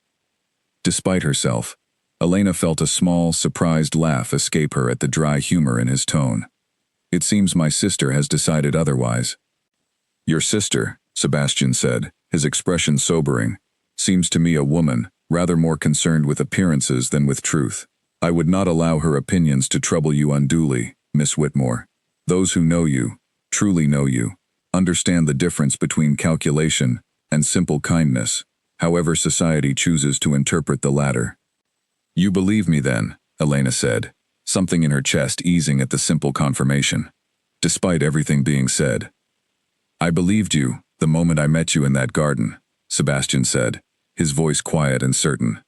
Despite herself, Elena felt a small, surprised laugh escape her at the dry humor in his tone. It seems my sister has decided otherwise. Your sister, Sebastian said, his expression sobering, seems to me a woman, rather more concerned with appearances than with truth. I would not allow her opinions to trouble you unduly, Miss Whitmore. Those who know you, truly know you, understand the difference between calculation and simple kindness, however society chooses to interpret the latter. You believe me then, Elena said, something in her chest easing at the simple confirmation, despite everything being said. I believed you the moment I met you in that garden, Sebastian said, his voice quiet and certain.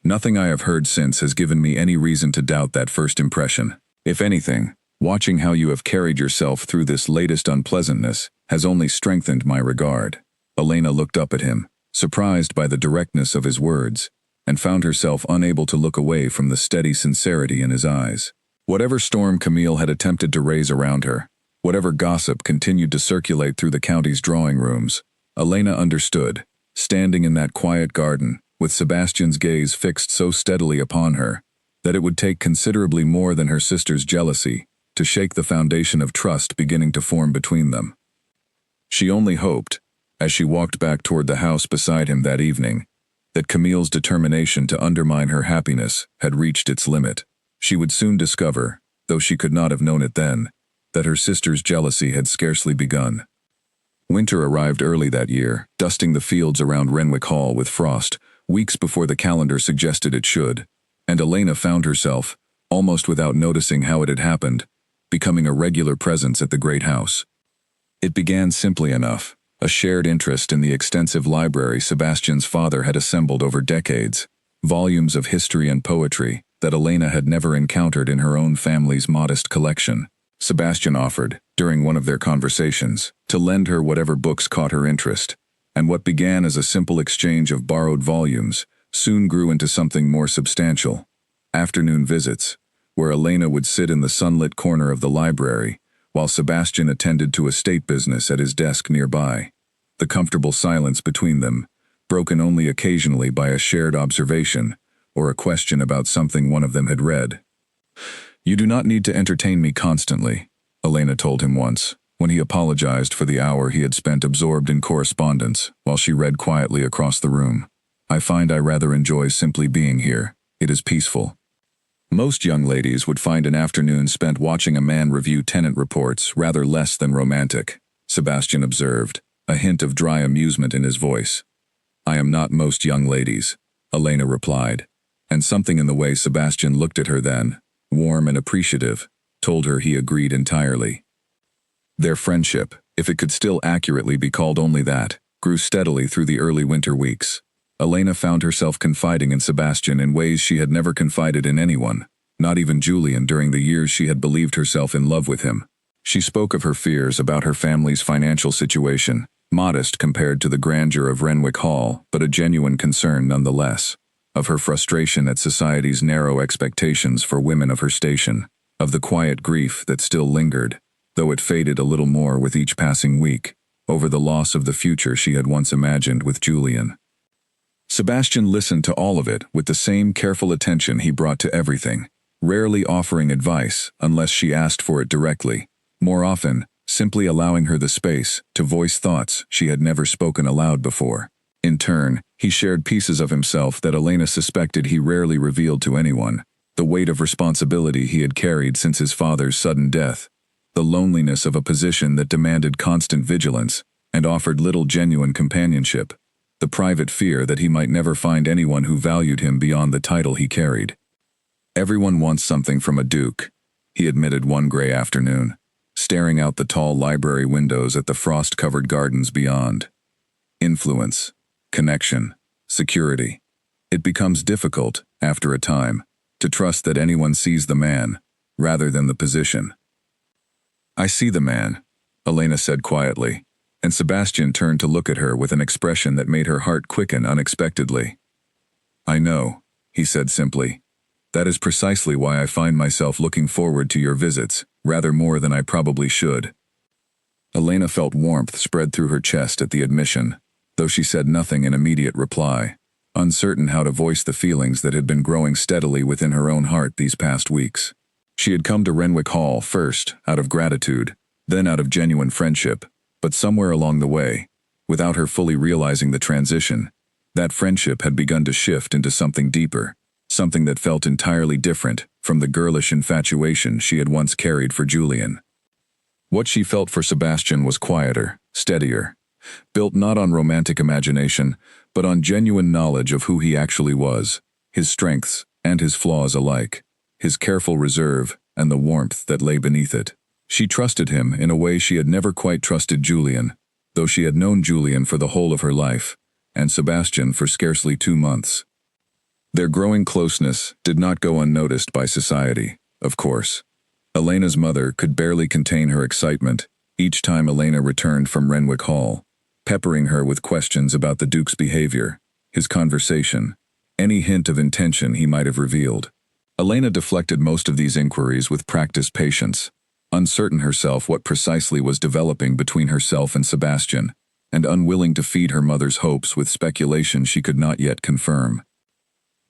Nothing I have heard since has given me any reason to doubt that first impression. If anything, watching how you have carried yourself through this latest unpleasantness has only strengthened my regard. Elena looked up at him, surprised by the directness of his words, and found herself unable to look away from the steady sincerity in his eyes. Whatever storm Camille had attempted to raise around her, whatever gossip continued to circulate through the county's drawing rooms, Elena understood, standing in that quiet garden, with Sebastian's gaze fixed so steadily upon her, that it would take considerably more than her sister's jealousy to shake the foundation of trust beginning to form between them. She only hoped, as she walked back toward the house beside him that evening, that Camille's determination to undermine her happiness had reached its limit. She would soon discover, though she could not have known it then, that her sister's jealousy had scarcely begun. Winter arrived early that year, dusting the fields around Renwick Hall with frost, weeks before the calendar suggested it should, and Elena found herself, almost without noticing how it had happened, becoming a regular presence at the great house. It began simply enough, a shared interest in the extensive library Sebastian's father had assembled over decades, volumes of history and poetry that Elena had never encountered in her own family's modest collection. Sebastian offered, during one of their conversations, to lend her whatever books caught her interest, and what began as a simple exchange of borrowed volumes soon grew into something more substantial. Afternoon visits, where Elena would sit in the sunlit corner of the library, while Sebastian attended to estate business at his desk nearby. The comfortable silence between them, broken only occasionally by a shared observation or a question about something one of them had read. "You do not need to entertain me constantly," Elena told him once, when he apologized for the hour he had spent absorbed in correspondence while she read quietly across the room. "I find I rather enjoy simply being here. It is peaceful." Most young ladies would find an afternoon spent watching a man review tenant reports rather less than romantic, Sebastian observed, a hint of dry amusement in his voice. "I am not most young ladies," Elena replied, and something in the way Sebastian looked at her then, warm and appreciative, told her he agreed entirely. Their friendship, if it could still accurately be called only that, grew steadily through the early winter weeks. Elena found herself confiding in Sebastian in ways she had never confided in anyone, not even Julian during the years she had believed herself in love with him. She spoke of her fears about her family's financial situation, modest compared to the grandeur of Renwick Hall, but a genuine concern nonetheless, of her frustration at society's narrow expectations for women of her station, of the quiet grief that still lingered, though it faded a little more with each passing week, over the loss of the future she had once imagined with Julian. Sebastian listened to all of it with the same careful attention he brought to everything, rarely offering advice unless she asked for it directly, more often, simply allowing her the space to voice thoughts she had never spoken aloud before. In turn, he shared pieces of himself that Elena suspected he rarely revealed to anyone, the weight of responsibility he had carried since his father's sudden death, the loneliness of a position that demanded constant vigilance and offered little genuine companionship, the private fear that he might never find anyone who valued him beyond the title he carried. "Everyone wants something from a duke," he admitted one gray afternoon, staring out the tall library windows at the frost-covered gardens beyond. "Influence, connection, security. It becomes difficult, after a time, to trust that anyone sees the man, rather than the position." "I see the man," Elena said quietly, and Sebastian turned to look at her with an expression that made her heart quicken unexpectedly. "I know," he said simply. "That is precisely why I find myself looking forward to your visits, rather more than I probably should." Elena felt warmth spread through her chest at the admission, though she said nothing in immediate reply, uncertain how to voice the feelings that had been growing steadily within her own heart these past weeks. She had come to Renwick Hall first out of gratitude, then out of genuine friendship, but somewhere along the way, without her fully realizing the transition, that friendship had begun to shift into something deeper, something that felt entirely different from the girlish infatuation she had once carried for Julian. What she felt for Sebastian was quieter, steadier, built not on romantic imagination, but on genuine knowledge of who he actually was, his strengths and his flaws alike, his careful reserve and the warmth that lay beneath it. She trusted him in a way she had never quite trusted Julian, though she had known Julian for the whole of her life, and Sebastian for scarcely 2 months. Their growing closeness did not go unnoticed by society, of course. Elena's mother could barely contain her excitement each time Elena returned from Renwick Hall, peppering her with questions about the Duke's behavior, his conversation, any hint of intention he might have revealed. Elena deflected most of these inquiries with practiced patience, uncertain herself what precisely was developing between herself and Sebastian, and unwilling to feed her mother's hopes with speculation she could not yet confirm.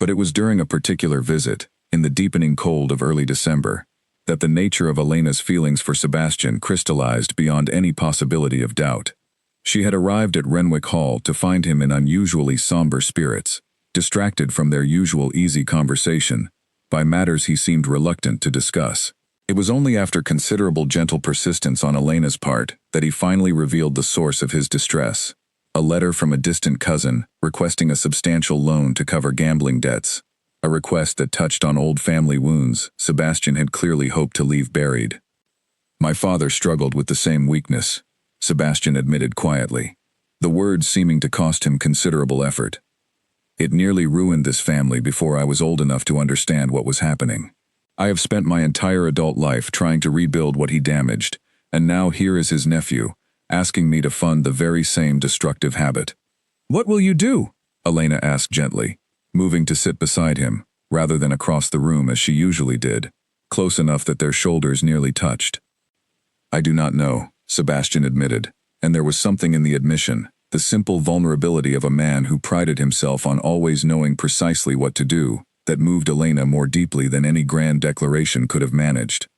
But it was during a particular visit, in the deepening cold of early December, that the nature of Elena's feelings for Sebastian crystallized beyond any possibility of doubt. She had arrived at Renwick Hall to find him in unusually somber spirits, distracted from their usual easy conversation by matters he seemed reluctant to discuss. It was only after considerable gentle persistence on Elena's part that he finally revealed the source of his distress: a letter from a distant cousin requesting a substantial loan to cover gambling debts, a request that touched on old family wounds Sebastian had clearly hoped to leave buried. "My father struggled with the same weakness," Sebastian admitted quietly, the words seeming to cost him considerable effort. "It nearly ruined this family before I was old enough to understand what was happening. I have spent my entire adult life trying to rebuild what he damaged, and now here is his nephew, asking me to fund the very same destructive habit." "What will you do?" Elena asked gently, moving to sit beside him, rather than across the room as she usually did, close enough that their shoulders nearly touched. "I do not know," Sebastian admitted, and there was something in the admission, the simple vulnerability of a man who prided himself on always knowing precisely what to do, that moved Elena more deeply than any grand declaration could have managed.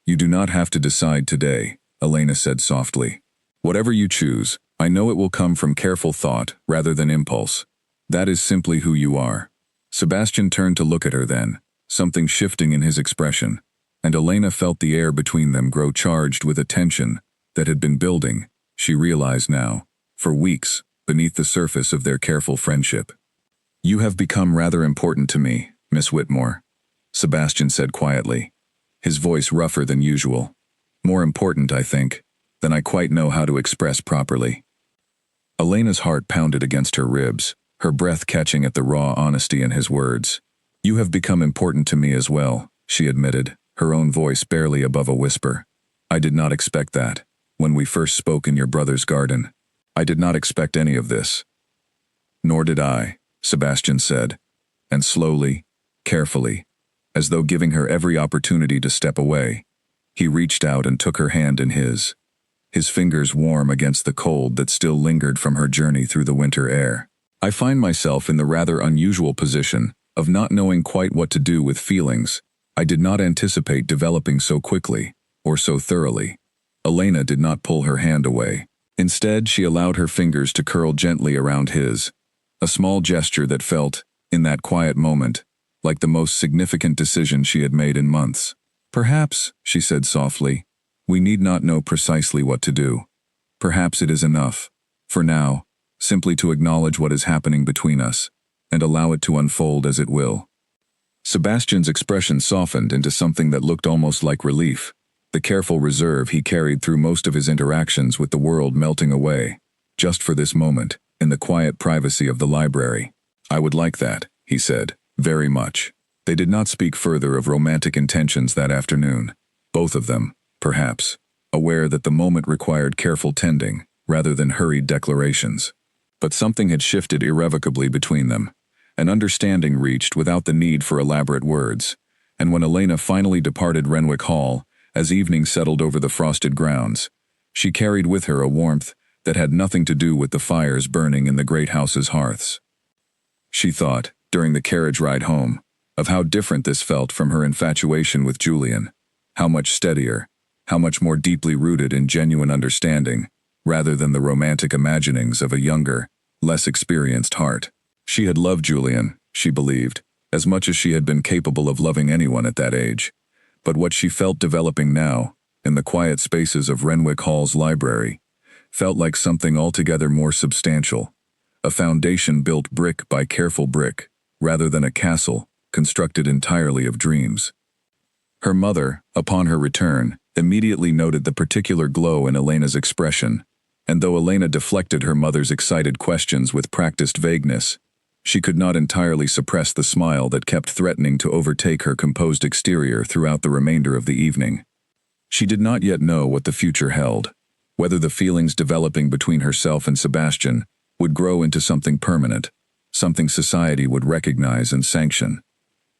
"You do not have to decide today," Elena said softly. "Whatever you choose, I know it will come from careful thought rather than impulse. That is simply who you are." Sebastian turned to look at her then, something shifting in his expression, and Elena felt the air between them grow charged with a tension that had been building, she realized now, for weeks, beneath the surface of their careful friendship. "You have become rather important to me, Miss Whitmore," Sebastian said quietly, his voice rougher than usual. "More important, I think, than I quite know how to express properly." Elena's heart pounded against her ribs, her breath catching at the raw honesty in his words. "You have become important to me as well," she admitted, her own voice barely above a whisper. "I did not expect that, when we first spoke in your brother's garden. I did not expect any of this." "Nor did I," Sebastian said, and slowly, carefully, as though giving her every opportunity to step away, he reached out and took her hand in his fingers warm against the cold that still lingered from her journey through the winter air. "I find myself in the rather unusual position of not knowing quite what to do with feelings I did not anticipate developing so quickly, or so thoroughly." Elena did not pull her hand away. Instead, she allowed her fingers to curl gently around his, a small gesture that felt, in that quiet moment, like the most significant decision she had made in months. "Perhaps," she said softly, "we need not know precisely what to do. Perhaps it is enough, for now, simply to acknowledge what is happening between us, and allow it to unfold as it will." Sebastian's expression softened into something that looked almost like relief, the careful reserve he carried through most of his interactions with the world melting away, just for this moment, in the quiet privacy of the library. "I would like that," he said, "very much." They did not speak further of romantic intentions that afternoon, both of them, perhaps, aware that the moment required careful tending, rather than hurried declarations. But something had shifted irrevocably between them, an understanding reached without the need for elaborate words, and when Elena finally departed Renwick Hall, as evening settled over the frosted grounds, she carried with her a warmth that had nothing to do with the fires burning in the great house's hearths. She thought, during the carriage ride home, of how different this felt from her infatuation with Julian, how much steadier, how much more deeply rooted in genuine understanding, rather than the romantic imaginings of a younger, less experienced heart. She had loved Julian, she believed, as much as she had been capable of loving anyone at that age. But what she felt developing now, in the quiet spaces of Renwick Hall's library, felt like something altogether more substantial, a foundation built brick by careful brick, rather than a castle constructed entirely of dreams. Her mother, upon her return, immediately noted the particular glow in Elena's expression, and though Elena deflected her mother's excited questions with practiced vagueness, she could not entirely suppress the smile that kept threatening to overtake her composed exterior throughout the remainder of the evening. She did not yet know what the future held, whether the feelings developing between herself and Sebastian would grow into something permanent, something society would recognize and sanction.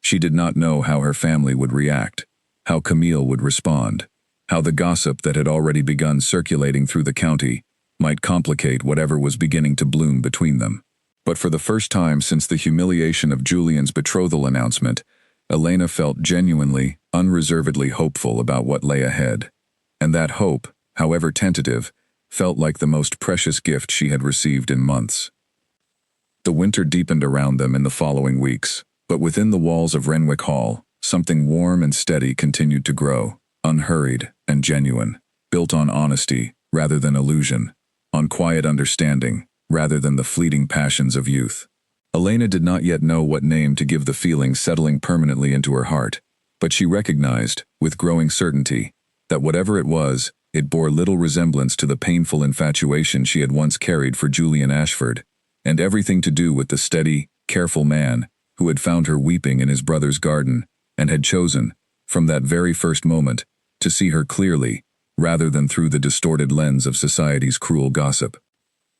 She did not know how her family would react, how Camille would respond, how the gossip that had already begun circulating through the county might complicate whatever was beginning to bloom between them. But for the first time since the humiliation of Julian's betrothal announcement, Elena felt genuinely, unreservedly hopeful about what lay ahead. And that hope, however tentative, felt like the most precious gift she had received in months. The winter deepened around them in the following weeks, but within the walls of Renwick Hall, something warm and steady continued to grow, unhurried and genuine, built on honesty rather than illusion, on quiet understanding rather than the fleeting passions of youth. Elena did not yet know what name to give the feeling settling permanently into her heart, but she recognized, with growing certainty, that whatever it was, it bore little resemblance to the painful infatuation she had once carried for Julian Ashford, and everything to do with the steady, careful man who had found her weeping in his brother's garden and had chosen, from that very first moment, to see her clearly, rather than through the distorted lens of society's cruel gossip.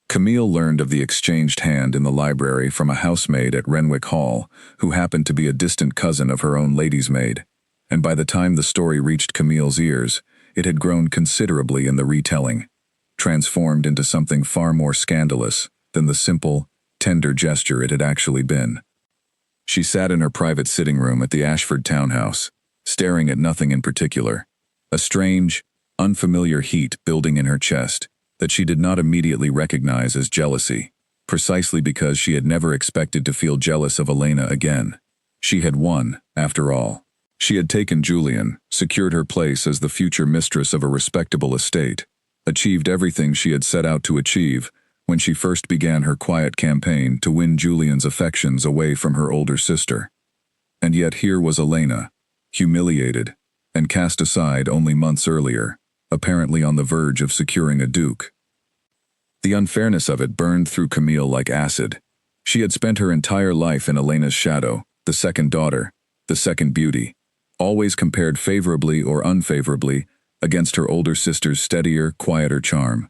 Camille learned of the exchanged hand in the library from a housemaid at Renwick Hall who happened to be a distant cousin of her own lady's maid, and by the time the story reached Camille's ears, it had grown considerably in the retelling, transformed into something far more scandalous than the simple, tender gesture it had actually been. She sat in her private sitting room at the Ashford townhouse, staring at nothing in particular, a strange, unfamiliar heat building in her chest that she did not immediately recognize as jealousy, precisely because she had never expected to feel jealous of Elena again. She had won, after all. She had taken Julian, secured her place as the future mistress of a respectable estate, achieved everything she had set out to achieve when she first began her quiet campaign to win Julian's affections away from her older sister. And yet here was Elena, humiliated, and cast aside only months earlier, apparently on the verge of securing a duke. The unfairness of it burned through Camille like acid. She had spent her entire life in Elena's shadow, the second daughter, the second beauty, always compared favorably or unfavorably against her older sister's steadier, quieter charm.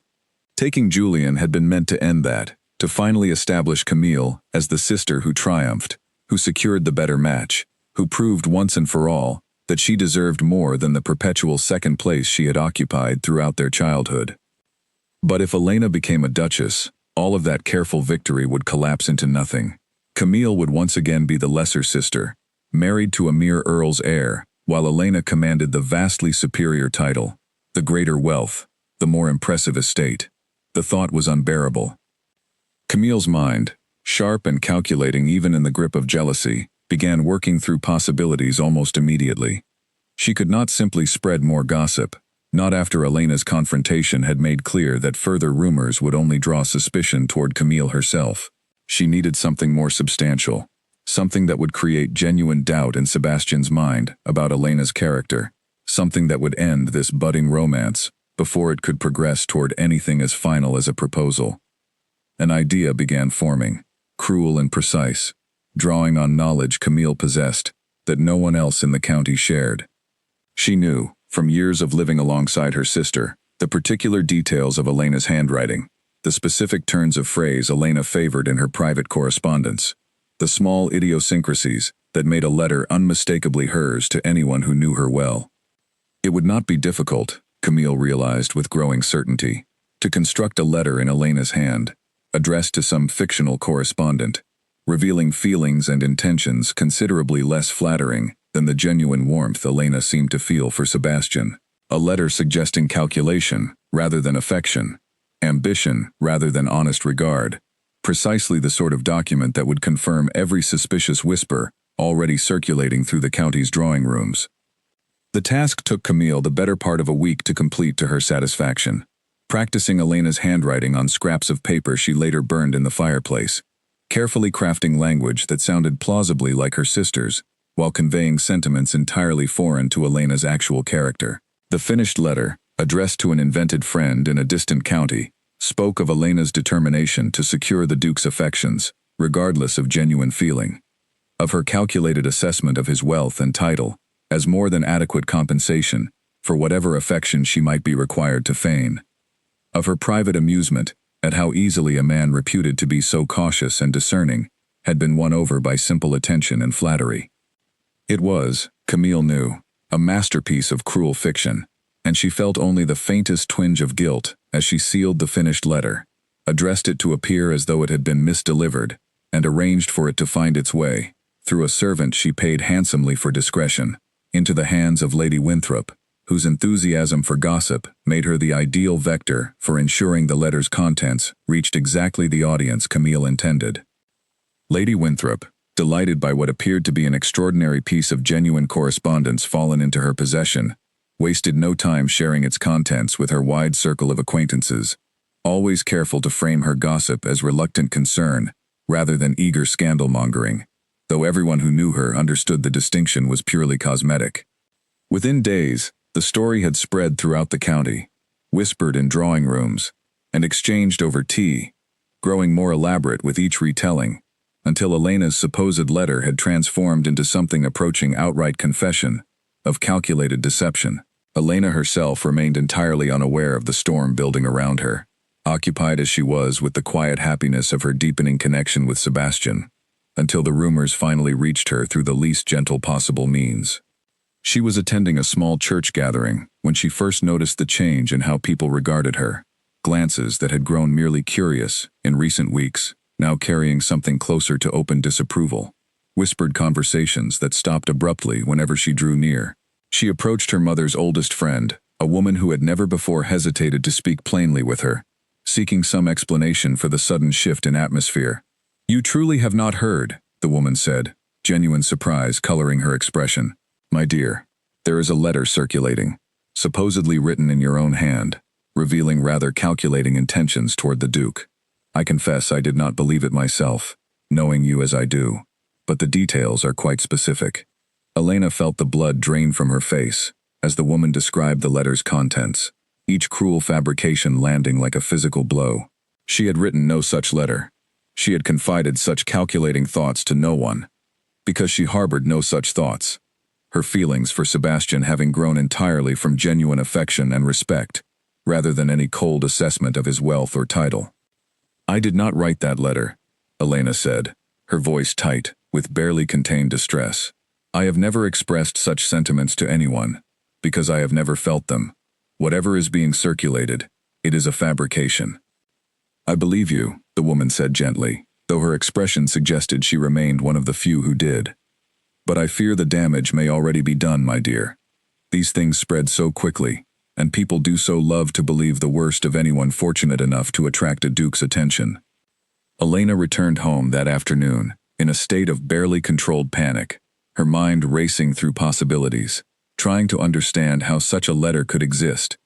Taking Julian had been meant to end that, to finally establish Camille as the sister who triumphed, who secured the better match, who proved once and for all that she deserved more than the perpetual second place she had occupied throughout their childhood. But if Elena became a duchess, all of that careful victory would collapse into nothing. Camille would once again be the lesser sister, married to a mere earl's heir, while Elena commanded the vastly superior title, the greater wealth, the more impressive estate. The thought was unbearable. Camille's mind, sharp and calculating even in the grip of jealousy, began working through possibilities almost immediately. She could not simply spread more gossip, not after Elena's confrontation had made clear that further rumors would only draw suspicion toward Camille herself. She needed something more substantial, something that would create genuine doubt in Sebastian's mind about Elena's character, something that would end this budding romance before it could progress toward anything as final as a proposal. An idea began forming, cruel and precise, drawing on knowledge Camille possessed that no one else in the county shared. She knew, from years of living alongside her sister, the particular details of Elena's handwriting, the specific turns of phrase Elena favored in her private correspondence, the small idiosyncrasies that made a letter unmistakably hers to anyone who knew her well. It would not be difficult, Camille realized with growing certainty, to construct a letter in Elena's hand, addressed to some fictional correspondent, revealing feelings and intentions considerably less flattering than the genuine warmth Elena seemed to feel for Sebastian. A letter suggesting calculation rather than affection, ambition rather than honest regard, precisely the sort of document that would confirm every suspicious whisper already circulating through the county's drawing rooms. The task took Camille the better part of a week to complete to her satisfaction, practicing Elena's handwriting on scraps of paper she later burned in the fireplace, carefully crafting language that sounded plausibly like her sister's, while conveying sentiments entirely foreign to Elena's actual character. The finished letter, addressed to an invented friend in a distant county, spoke of Elena's determination to secure the Duke's affections, regardless of genuine feeling, of her calculated assessment of his wealth and title as more than adequate compensation for whatever affection she might be required to feign, of her private amusement at how easily a man reputed to be so cautious and discerning had been won over by simple attention and flattery. It was, Camille knew, a masterpiece of cruel fiction, and she felt only the faintest twinge of guilt as she sealed the finished letter, addressed it to appear as though it had been misdelivered, and arranged for it to find its way, through a servant she paid handsomely for discretion, into the hands of Lady Winthrop, whose enthusiasm for gossip made her the ideal vector for ensuring the letter's contents reached exactly the audience Camille intended. Lady Winthrop, delighted by what appeared to be an extraordinary piece of genuine correspondence fallen into her possession, wasted no time sharing its contents with her wide circle of acquaintances, always careful to frame her gossip as reluctant concern rather than eager scandal-mongering, though everyone who knew her understood the distinction was purely cosmetic. Within days, the story had spread throughout the county, whispered in drawing rooms, and exchanged over tea, growing more elaborate with each retelling, until Elena's supposed letter had transformed into something approaching outright confession of calculated deception. Elena herself remained entirely unaware of the storm building around her, occupied as she was with the quiet happiness of her deepening connection with Sebastian, until the rumors finally reached her through the least gentle possible means. She was attending a small church gathering when she first noticed the change in how people regarded her, glances that had grown merely curious in recent weeks, now carrying something closer to open disapproval, whispered conversations that stopped abruptly whenever she drew near. She approached her mother's oldest friend, a woman who had never before hesitated to speak plainly with her, seeking some explanation for the sudden shift in atmosphere. "You truly have not heard," the woman said, genuine surprise coloring her expression. "My dear, there is a letter circulating, supposedly written in your own hand, revealing rather calculating intentions toward the Duke. I confess I did not believe it myself, knowing you as I do, but the details are quite specific." Elena felt the blood drain from her face as the woman described the letter's contents, each cruel fabrication landing like a physical blow. She had written no such letter. She had confided such calculating thoughts to no one, because she harbored no such thoughts, her feelings for Sebastian having grown entirely from genuine affection and respect, rather than any cold assessment of his wealth or title. "I did not write that letter," Elena said, her voice tight, with barely contained distress. "I have never expressed such sentiments to anyone, because I have never felt them. Whatever is being circulated, it is a fabrication." "I believe you," the woman said gently, though her expression suggested she remained one of the few who did. "But I fear the damage may already be done, my dear. These things spread so quickly, and people do so love to believe the worst of anyone fortunate enough to attract a duke's attention." Elena returned home that afternoon, in a state of barely controlled panic, her mind racing through possibilities, trying to understand how such a letter could exist.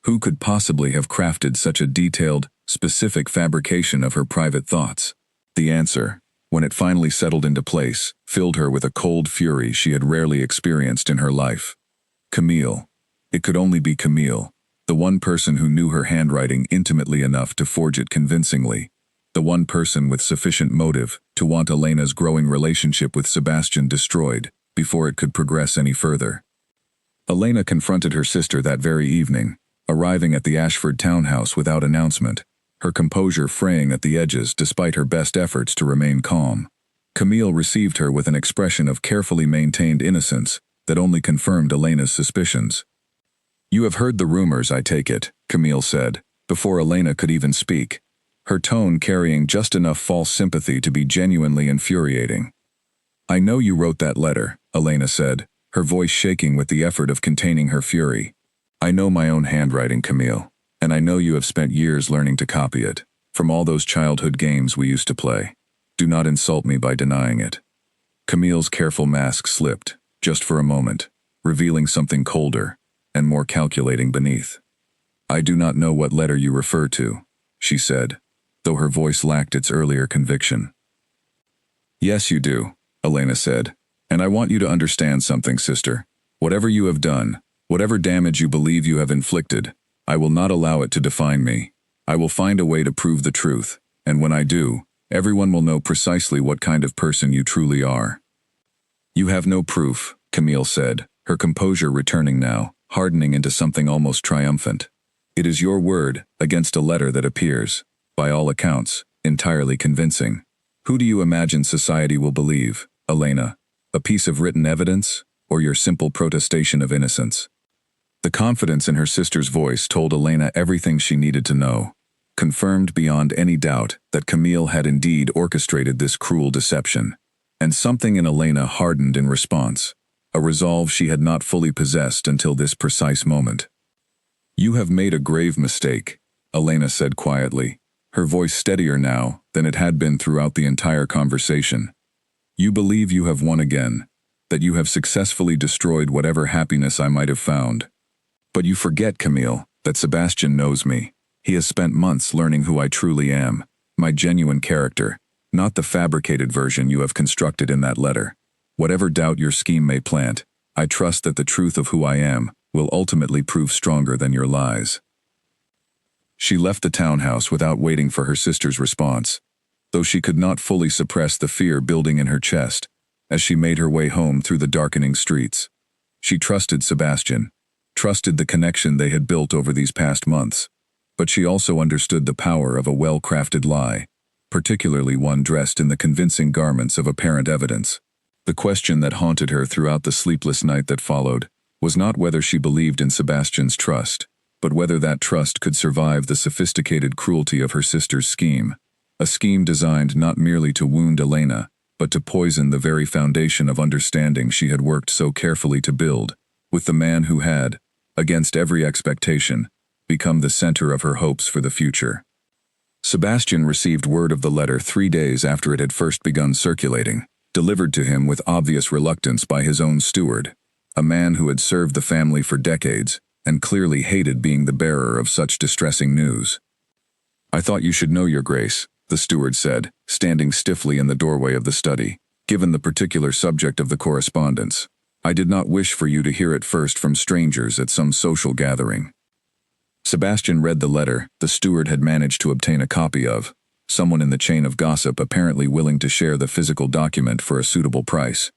Who could possibly have crafted such a detailed, specific fabrication of her private thoughts? The answer, when it finally settled into place, filled her with a cold fury she had rarely experienced in her life. Camille. It could only be Camille, the one person who knew her handwriting intimately enough to forge it convincingly, the one person with sufficient motive to want Elena's growing relationship with Sebastian destroyed before it could progress any further. Elena confronted her sister that very evening, arriving at the Ashford townhouse without announcement, her composure fraying at the edges despite her best efforts to remain calm. Camille received her with an expression of carefully maintained innocence that only confirmed Elena's suspicions. "You have heard the rumors, I take it," Camille said, before Elena could even speak, her tone carrying just enough false sympathy to be genuinely infuriating. "I know you wrote that letter," Elena said, her voice shaking with the effort of containing her fury. "I know my own handwriting, Camille, and I know you have spent years learning to copy it, from all those childhood games we used to play. Do not insult me by denying it." Camille's careful mask slipped, just for a moment, revealing something colder and more calculating beneath. "I do not know what letter you refer to," she said, though her voice lacked its earlier conviction. "Yes, you do," Elena said, "and I want you to understand something, sister. Whatever you have done, whatever damage you believe you have inflicted, I will not allow it to define me. I will find a way to prove the truth, and when I do, everyone will know precisely what kind of person you truly are." "You have no proof," Camille said, her composure returning now, hardening into something almost triumphant. "It is your word against a letter that appears, by all accounts, entirely convincing. Who do you imagine society will believe, Elena? A piece of written evidence, or your simple protestation of innocence? The confidence in her sister's voice told Elena everything she needed to know, confirmed beyond any doubt that Camille had indeed orchestrated this cruel deception. And something in Elena hardened in response, a resolve she had not fully possessed until this precise moment. "You have made a grave mistake," Elena said quietly, her voice steadier now than it had been throughout the entire conversation. "You believe you have won again, that you have successfully destroyed whatever happiness I might have found. But you forget, Camille, that Sebastian knows me. He has spent months learning who I truly am, my genuine character, not the fabricated version you have constructed in that letter. Whatever doubt your scheme may plant, I trust that the truth of who I am will ultimately prove stronger than your lies." She left the townhouse without waiting for her sister's response, though she could not fully suppress the fear building in her chest as she made her way home through the darkening streets. She trusted Sebastian, trusted the connection they had built over these past months, but she also understood the power of a well-crafted lie, particularly one dressed in the convincing garments of apparent evidence. The question that haunted her throughout the sleepless night that followed was not whether she believed in Sebastian's trust, but whether that trust could survive the sophisticated cruelty of her sister's scheme, a scheme designed not merely to wound Elena, but to poison the very foundation of understanding she had worked so carefully to build, with the man who had, against every expectation, become the center of her hopes for the future. Sebastian received word of the letter 3 days after it had first begun circulating, delivered to him with obvious reluctance by his own steward, a man who had served the family for decades and clearly hated being the bearer of such distressing news. "I thought you should know, Your Grace," the steward said, standing stiffly in the doorway of the study, "given the particular subject of the correspondence. I did not wish for you to hear it first from strangers at some social gathering." Sebastian read the letter the steward had managed to obtain a copy of, someone in the chain of gossip apparently willing to share the physical document for a suitable price,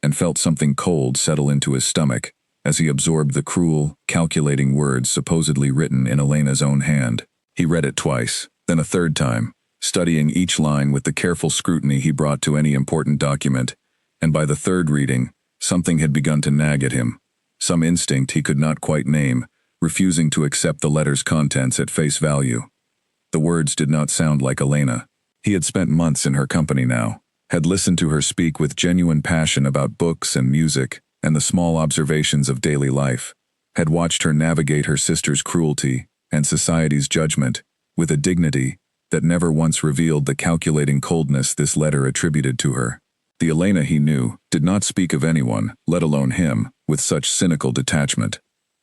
and felt something cold settle into his stomach as he absorbed the cruel, calculating words supposedly written in Elena's own hand. He read it twice, then a third time, studying each line with the careful scrutiny he brought to any important document, and by the third reading, something had begun to nag at him, some instinct he could not quite name, refusing to accept the letter's contents at face value. The words did not sound like Elena. He had spent months in her company now, had listened to her speak with genuine passion about books and music and the small observations of daily life, had watched her navigate her sister's cruelty and society's judgment with a dignity that never once revealed the calculating coldness this letter attributed to her. The Elena he knew did not speak of anyone, let alone him, with such cynical detachment.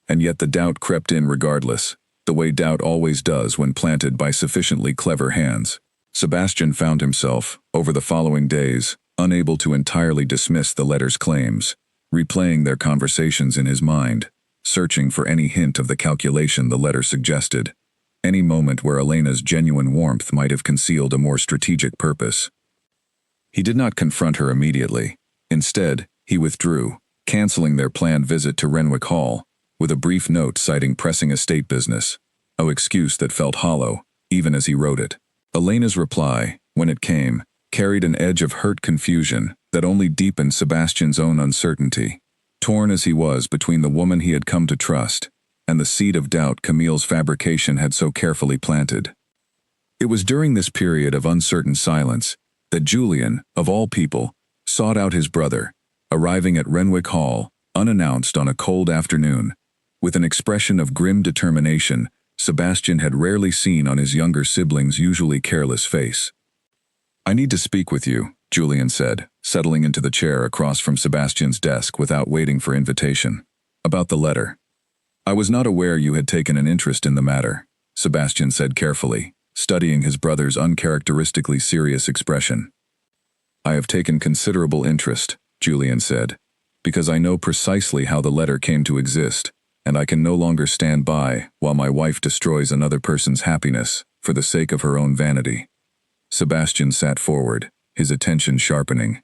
And yet the doubt crept in regardless, the way doubt always does when planted by sufficiently clever hands. Sebastian found himself, over the following days, unable to entirely dismiss the letter's claims, replaying their conversations in his mind, searching for any hint of the calculation the letter suggested, any moment where Elena's genuine warmth might have concealed a more strategic purpose. He did not confront her immediately. Instead, he withdrew, canceling their planned visit to Renwick Hall, with a brief note citing pressing estate business, an excuse that felt hollow, even as he wrote it. Elena's reply, when it came, carried an edge of hurt confusion that only deepened Sebastian's own uncertainty, torn as he was between the woman he had come to trust and the seed of doubt Camille's fabrication had so carefully planted. It was during this period of uncertain silence that Julian, of all people, sought out his brother, arriving at Renwick Hall, unannounced on a cold afternoon, with an expression of grim determination Sebastian had rarely seen on his younger sibling's usually careless face. "I need to speak with you," Julian said, settling into the chair across from Sebastian's desk without waiting for invitation. "About the letter." "I was not aware you had taken an interest in the matter," Sebastian said carefully, studying his brother's uncharacteristically serious expression. "I have taken considerable interest," Julian said, "because I know precisely how the letter came to exist, and I can no longer stand by while my wife destroys another person's happiness for the sake of her own vanity." Sebastian sat forward, his attention sharpening.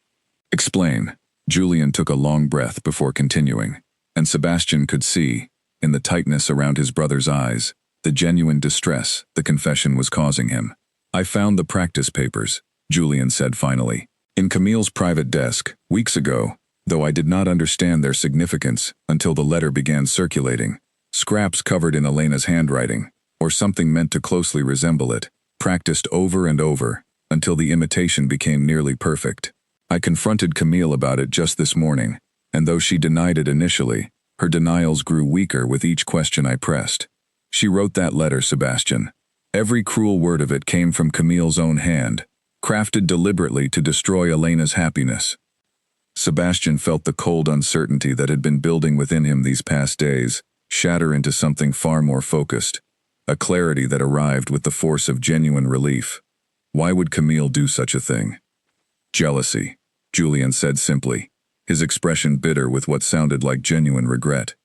"Explain." Julian took a long breath before continuing, and Sebastian could see, in the tightness around his brother's eyes, the genuine distress the confession was causing him. "I found the practice papers," Julian said finally. In Camille's private desk, weeks ago, though I did not understand their significance until the letter began circulating. Scraps covered in Elena's handwriting, or something meant to closely resemble it, practiced over and over, until the imitation became nearly perfect. I confronted Camille about it just this morning, and though she denied it initially, her denials grew weaker with each question I pressed. She wrote that letter, Sebastian. Every cruel word of it came from Camille's own hand, crafted deliberately to destroy Elena's happiness. Sebastian felt the cold uncertainty that had been building within him these past days shatter into something far more focused, a clarity that arrived with the force of genuine relief. Why would Camille do such a thing? Jealousy, Julian said simply, his expression bitter with what sounded like genuine regret.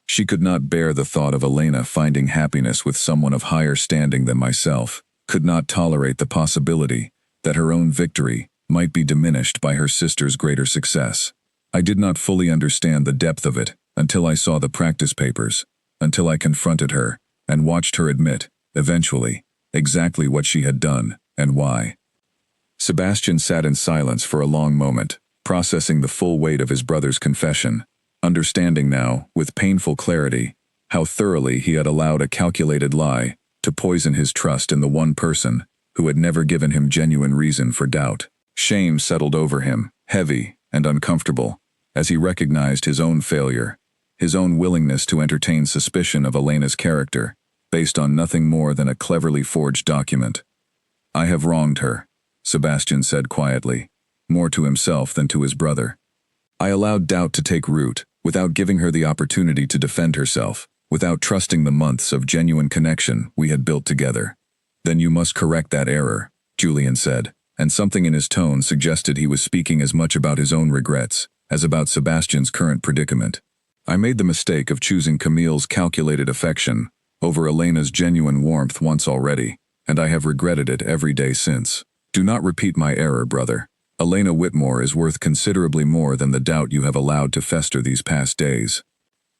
She could not bear the thought of Elena finding happiness with someone of higher standing than myself, could not tolerate the possibility that her own victory might be diminished by her sister's greater success. I did not fully understand the depth of it until I saw the practice papers, until I confronted her and watched her admit, eventually, exactly what she had done and why. Sebastian sat in silence for a long moment, processing the full weight of his brother's confession, understanding now, with painful clarity, how thoroughly he had allowed a calculated lie to poison his trust in the one person who had never given him genuine reason for doubt. Shame settled over him, heavy and uncomfortable, as he recognized his own failure, his own willingness to entertain suspicion of Elena's character, based on nothing more than a cleverly forged document. I have wronged her, Sebastian said quietly, more to himself than to his brother. I allowed doubt to take root, without giving her the opportunity to defend herself, without trusting the months of genuine connection we had built together. Then you must correct that error, Julian said, and something in his tone suggested he was speaking as much about his own regrets as about Sebastian's current predicament. I made the mistake of choosing Camille's calculated affection over Elena's genuine warmth once already, and I have regretted it every day since. Do not repeat my error, brother. Elena Whitmore is worth considerably more than the doubt you have allowed to fester these past days.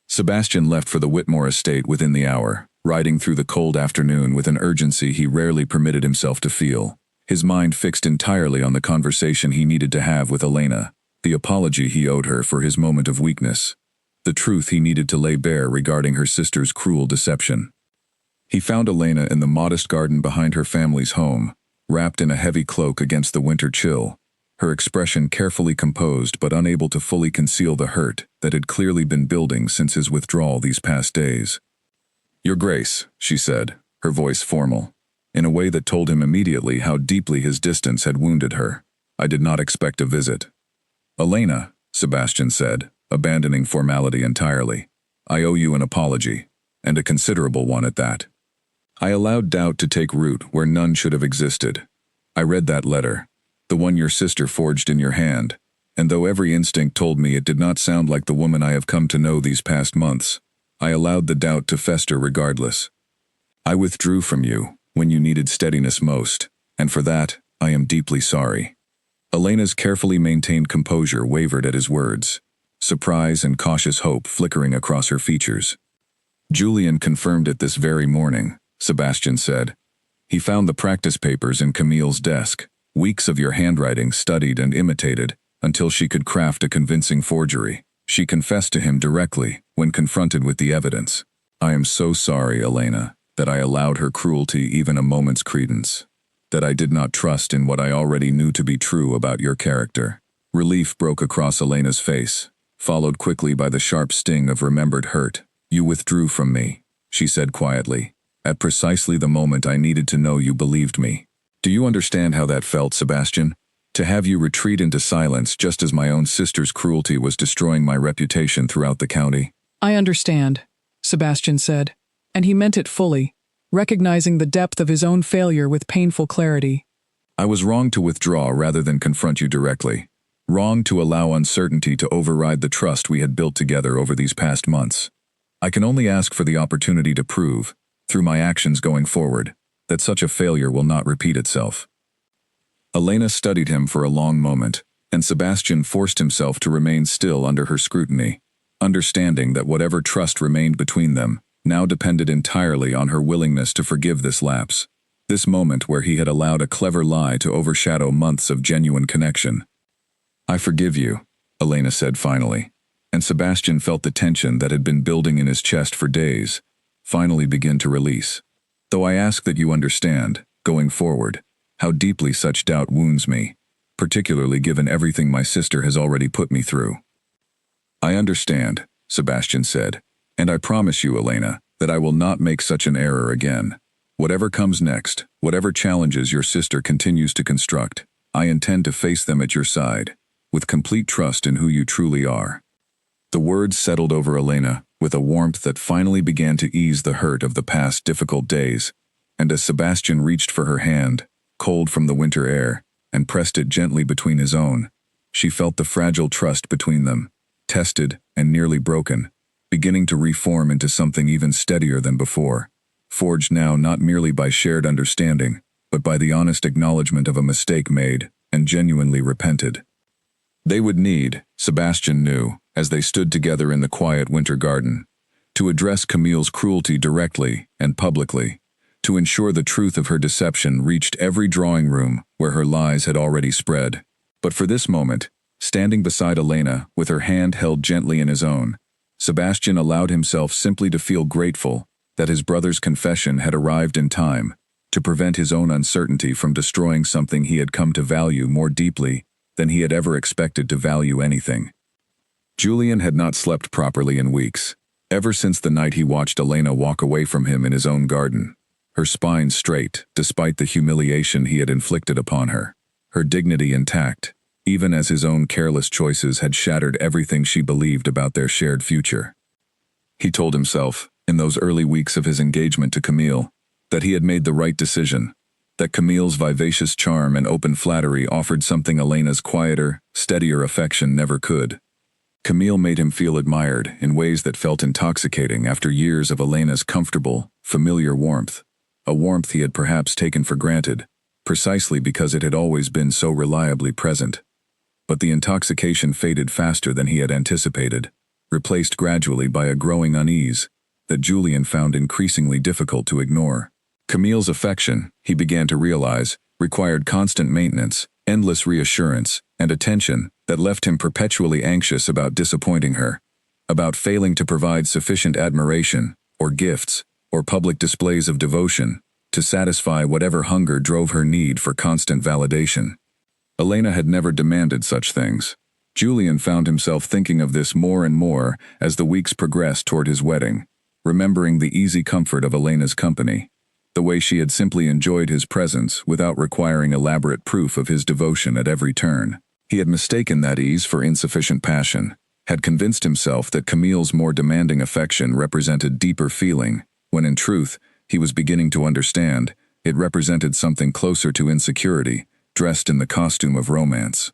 Sebastian left for the Whitmore estate within the hour, riding through the cold afternoon with an urgency he rarely permitted himself to feel, his mind fixed entirely on the conversation he needed to have with Elena, the apology he owed her for his moment of weakness, the truth he needed to lay bare regarding her sister's cruel deception. He found Elena in the modest garden behind her family's home, wrapped in a heavy cloak against the winter chill, her expression carefully composed but unable to fully conceal the hurt that had clearly been building since his withdrawal these past days. Your Grace, she said, her voice formal, in a way that told him immediately how deeply his distance had wounded her. I did not expect a visit. Elena, Sebastian said, abandoning formality entirely, I owe you an apology, and a considerable one at that. I allowed doubt to take root where none should have existed. I read that letter, the one your sister forged in your hand, and though every instinct told me it did not sound like the woman I have come to know these past months, I allowed the doubt to fester regardless. I withdrew from you when you needed steadiness most, and for that, I am deeply sorry. Elena's carefully maintained composure wavered at his words, surprise and cautious hope flickering across her features. Julian confirmed it this very morning, Sebastian said. He found the practice papers in Camille's desk, weeks of your handwriting studied and imitated, until she could craft a convincing forgery. She confessed to him directly, when confronted with the evidence. I am so sorry, Elena, that I allowed her cruelty even a moment's credence, that I did not trust in what I already knew to be true about your character. Relief broke across Elena's face, followed quickly by the sharp sting of remembered hurt. You withdrew from me, she said quietly, at precisely the moment I needed to know you believed me. Do you understand how that felt, Sebastian? To have you retreat into silence just as my own sister's cruelty was destroying my reputation throughout the county? I understand, Sebastian said, and he meant it fully, recognizing the depth of his own failure with painful clarity. I was wrong to withdraw rather than confront you directly. Wrong to allow uncertainty to override the trust we had built together over these past months. I can only ask for the opportunity to prove, through my actions going forward, that such a failure will not repeat itself. Elena studied him for a long moment, and Sebastian forced himself to remain still under her scrutiny, understanding that whatever trust remained between them now depended entirely on her willingness to forgive this lapse, This moment where he had allowed a clever lie to overshadow months of genuine connection. "I forgive you," Elena said finally, and Sebastian felt the tension that had been building in his chest for days finally begin to release. "Though I ask that you understand, going forward, how deeply such doubt wounds me, particularly given everything my sister has already put me through." "I understand," Sebastian said, "and I promise you, Elena, that I will not make such an error again. Whatever comes next, whatever challenges your sister continues to construct, I intend to face them at your side, with complete trust in who you truly are." The words settled over Elena with a warmth that finally began to ease the hurt of the past difficult days, and as Sebastian reached for her hand, cold from the winter air, and pressed it gently between his own, she felt the fragile trust between them, tested and nearly broken, beginning to reform into something even steadier than before, forged now not merely by shared understanding, but by the honest acknowledgement of a mistake made and genuinely repented. They would need, Sebastian knew, as they stood together in the quiet winter garden, to address Camille's cruelty directly and publicly, to ensure the truth of her deception reached every drawing room where her lies had already spread. But for this moment, standing beside Elena with her hand held gently in his own, Sebastian allowed himself simply to feel grateful that his brother's confession had arrived in time to prevent his own uncertainty from destroying something he had come to value more deeply than he had ever expected to value anything. Julian had not slept properly in weeks, ever since the night he watched Elena walk away from him in his own garden, her spine straight despite the humiliation he had inflicted upon her, her dignity intact, even as his own careless choices had shattered everything she believed about their shared future. He told himself, in those early weeks of his engagement to Camille, that he had made the right decision, that Camille's vivacious charm and open flattery offered something Elena's quieter, steadier affection never could. Camille made him feel admired in ways that felt intoxicating after years of Elena's comfortable, familiar warmth, a warmth he had perhaps taken for granted, precisely because it had always been so reliably present. But the intoxication faded faster than he had anticipated, replaced gradually by a growing unease that Julian found increasingly difficult to ignore. Camille's affection, he began to realize, required constant maintenance, endless reassurance, and attention that left him perpetually anxious about disappointing her, about failing to provide sufficient admiration, or gifts, or public displays of devotion to satisfy whatever hunger drove her need for constant validation. Elena had never demanded such things. Julian found himself thinking of this more and more as the weeks progressed toward his wedding, remembering the easy comfort of Elena's company, the way she had simply enjoyed his presence without requiring elaborate proof of his devotion at every turn. He had mistaken that ease for insufficient passion, had convinced himself that Camille's more demanding affection represented deeper feeling, when in truth, he was beginning to understand, it represented something closer to insecurity, dressed in the costume of romance.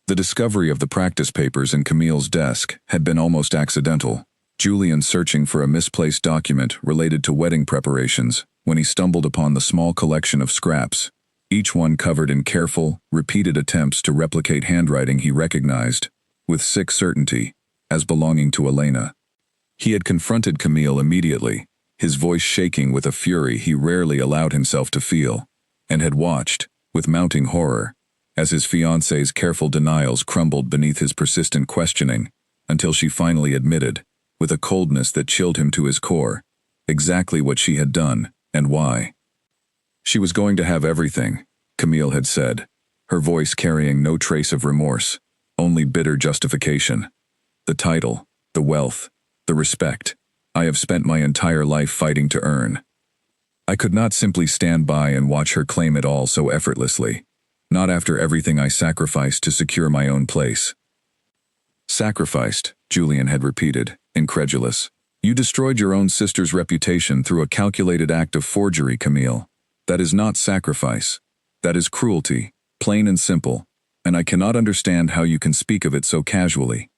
The discovery of the practice papers in Camille's desk had been almost accidental, Julian searching for a misplaced document related to wedding preparations when he stumbled upon the small collection of scraps, each one covered in careful, repeated attempts to replicate handwriting he recognized, with sick certainty, as belonging to Elena. He had confronted Camille immediately, his voice shaking with a fury he rarely allowed himself to feel, and had watched, with mounting horror, as his fiancée's careful denials crumbled beneath his persistent questioning, until she finally admitted, with a coldness that chilled him to his core, exactly what she had done, and why. She was going to have everything, Camille had said, her voice carrying no trace of remorse, only bitter justification. The title, the wealth, the respect, I have spent my entire life fighting to earn. I could not simply stand by and watch her claim it all so effortlessly, not after everything I sacrificed to secure my own place. Sacrificed, Julian had repeated, incredulous. You destroyed your own sister's reputation through a calculated act of forgery, Camille. That is not sacrifice. That is cruelty, plain and simple, and I cannot understand how you can speak of it so casually.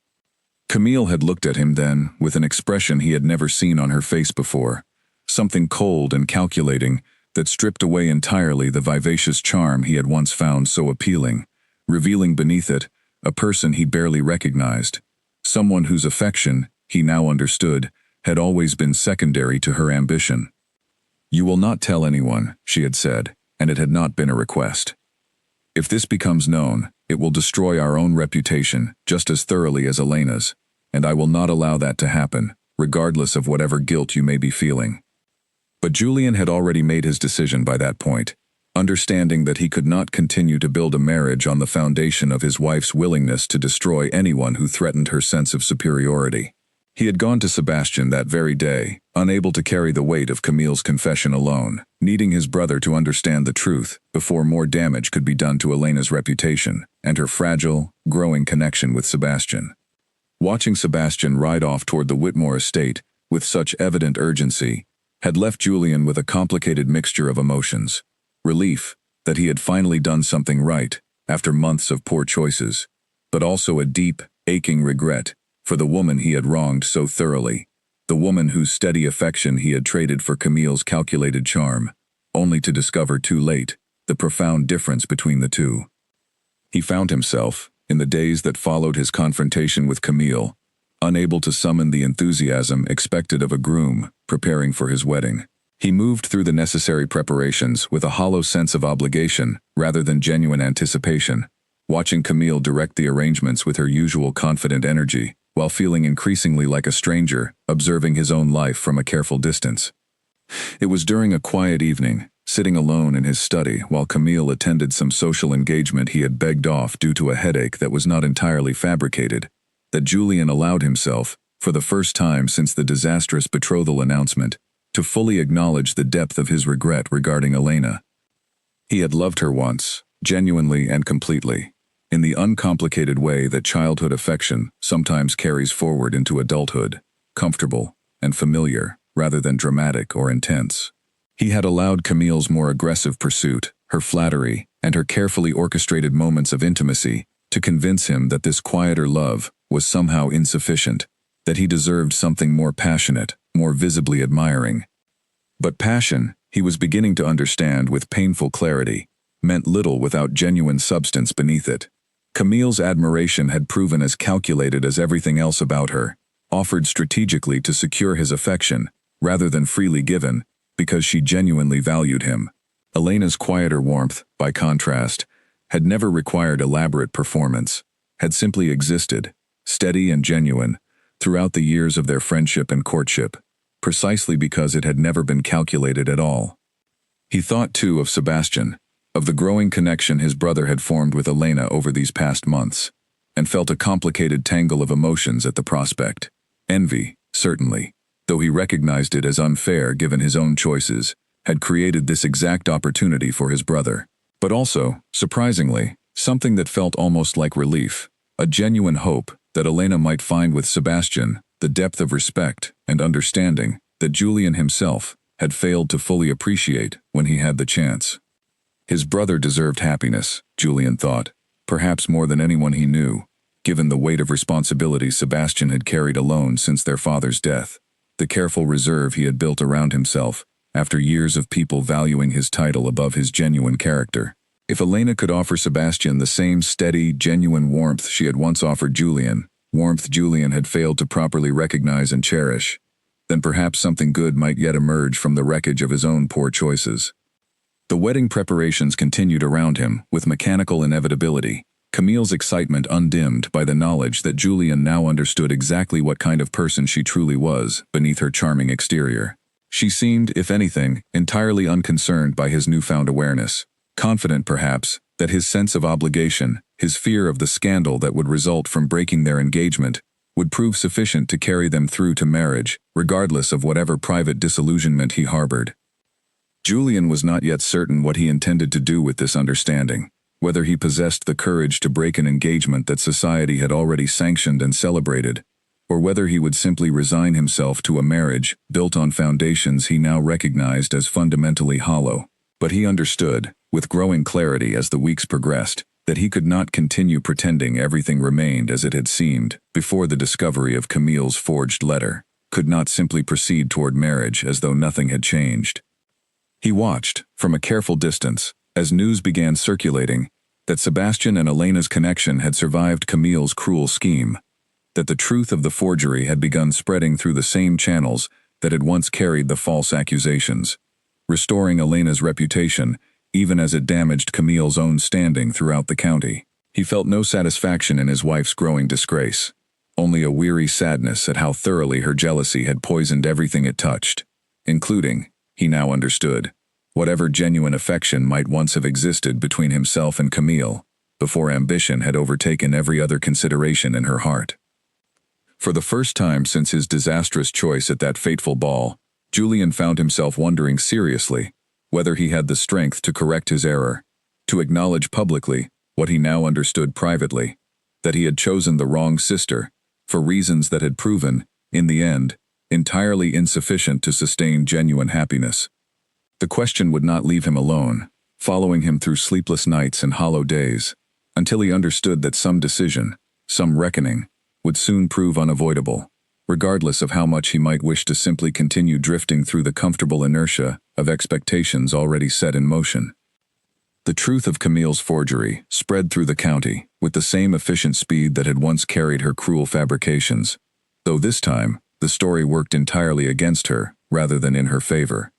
Camille had looked at him then with an expression he had never seen on her face before, something cold and calculating that stripped away entirely the vivacious charm he had once found so appealing, revealing beneath it a person he barely recognized, someone whose affection, he now understood, had always been secondary to her ambition. "You will not tell anyone," she had said, and it had not been a request. "If this becomes known, it will destroy our own reputation just as thoroughly as Elena's, and I will not allow that to happen, regardless of whatever guilt you may be feeling." But Julian had already made his decision by that point, understanding that he could not continue to build a marriage on the foundation of his wife's willingness to destroy anyone who threatened her sense of superiority. He had gone to Sebastian that very day, unable to carry the weight of Camille's confession alone, needing his brother to understand the truth before more damage could be done to Elena's reputation and her fragile, growing connection with Sebastian. Watching Sebastian ride off toward the Whitmore estate with such evident urgency had left Julian with a complicated mixture of emotions. Relief that he had finally done something right after months of poor choices, but also a deep, aching regret for the woman he had wronged so thoroughly, the woman whose steady affection he had traded for Camille's calculated charm, only to discover too late the profound difference between the two. He found himself, in the days that followed his confrontation with Camille, unable to summon the enthusiasm expected of a groom preparing for his wedding. He moved through the necessary preparations with a hollow sense of obligation rather than genuine anticipation, watching Camille direct the arrangements with her usual confident energy, while feeling increasingly like a stranger, observing his own life from a careful distance. It was during a quiet evening, sitting alone in his study while Camille attended some social engagement he had begged off due to a headache that was not entirely fabricated, that Julian allowed himself, for the first time since the disastrous betrothal announcement, to fully acknowledge the depth of his regret regarding Elena. He had loved her once, genuinely and completely, in the uncomplicated way that childhood affection sometimes carries forward into adulthood, comfortable and familiar rather than dramatic or intense. He had allowed Camille's more aggressive pursuit, her flattery, and her carefully orchestrated moments of intimacy to convince him that this quieter love was somehow insufficient, that he deserved something more passionate, more visibly admiring. But passion, he was beginning to understand with painful clarity, meant little without genuine substance beneath it. Camille's admiration had proven as calculated as everything else about her, offered strategically to secure his affection, rather than freely given, because she genuinely valued him. Elena's quieter warmth, by contrast, had never required elaborate performance, had simply existed, steady and genuine, throughout the years of their friendship and courtship, precisely because it had never been calculated at all. He thought, too, of Sebastian, of the growing connection his brother had formed with Elena over these past months, and felt a complicated tangle of emotions at the prospect. Envy, certainly, though he recognized it as unfair given his own choices, had created this exact opportunity for his brother. But also, surprisingly, something that felt almost like relief, a genuine hope that Elena might find with Sebastian the depth of respect and understanding that Julian himself had failed to fully appreciate when he had the chance. His brother deserved happiness, Julian thought, perhaps more than anyone he knew, given the weight of responsibility Sebastian had carried alone since their father's death, the careful reserve he had built around himself after years of people valuing his title above his genuine character. If Elena could offer Sebastian the same steady, genuine warmth she had once offered Julian, warmth Julian had failed to properly recognize and cherish, then perhaps something good might yet emerge from the wreckage of his own poor choices. The wedding preparations continued around him with mechanical inevitability, Camille's excitement undimmed by the knowledge that Julian now understood exactly what kind of person she truly was beneath her charming exterior. She seemed, if anything, entirely unconcerned by his newfound awareness, confident perhaps that his sense of obligation, his fear of the scandal that would result from breaking their engagement, would prove sufficient to carry them through to marriage, regardless of whatever private disillusionment he harbored. Julian was not yet certain what he intended to do with this understanding, whether he possessed the courage to break an engagement that society had already sanctioned and celebrated, or whether he would simply resign himself to a marriage built on foundations he now recognized as fundamentally hollow. But he understood, with growing clarity as the weeks progressed, that he could not continue pretending everything remained as it had seemed before the discovery of Camille's forged letter, could not simply proceed toward marriage as though nothing had changed. He watched, from a careful distance, as news began circulating, that Sebastian and Elena's connection had survived Camille's cruel scheme, that the truth of the forgery had begun spreading through the same channels that had once carried the false accusations. restoring Elena's reputation, even as it damaged Camille's own standing throughout the county. He felt no satisfaction in his wife's growing disgrace, only a weary sadness at how thoroughly her jealousy had poisoned everything it touched, including, he now understood, whatever genuine affection might once have existed between himself and Camille, before ambition had overtaken every other consideration in her heart. For the first time since his disastrous choice at that fateful ball, Julian found himself wondering seriously whether he had the strength to correct his error, to acknowledge publicly what he now understood privately, that he had chosen the wrong sister, for reasons that had proven, in the end, entirely insufficient to sustain genuine happiness. The question would not leave him alone, following him through sleepless nights and hollow days, until he understood that some decision, some reckoning, would soon prove unavoidable, regardless of how much he might wish to simply continue drifting through the comfortable inertia of expectations already set in motion. The truth of Camille's forgery spread through the county with the same efficient speed that had once carried her cruel fabrications, though this time the story worked entirely against her rather than in her favor.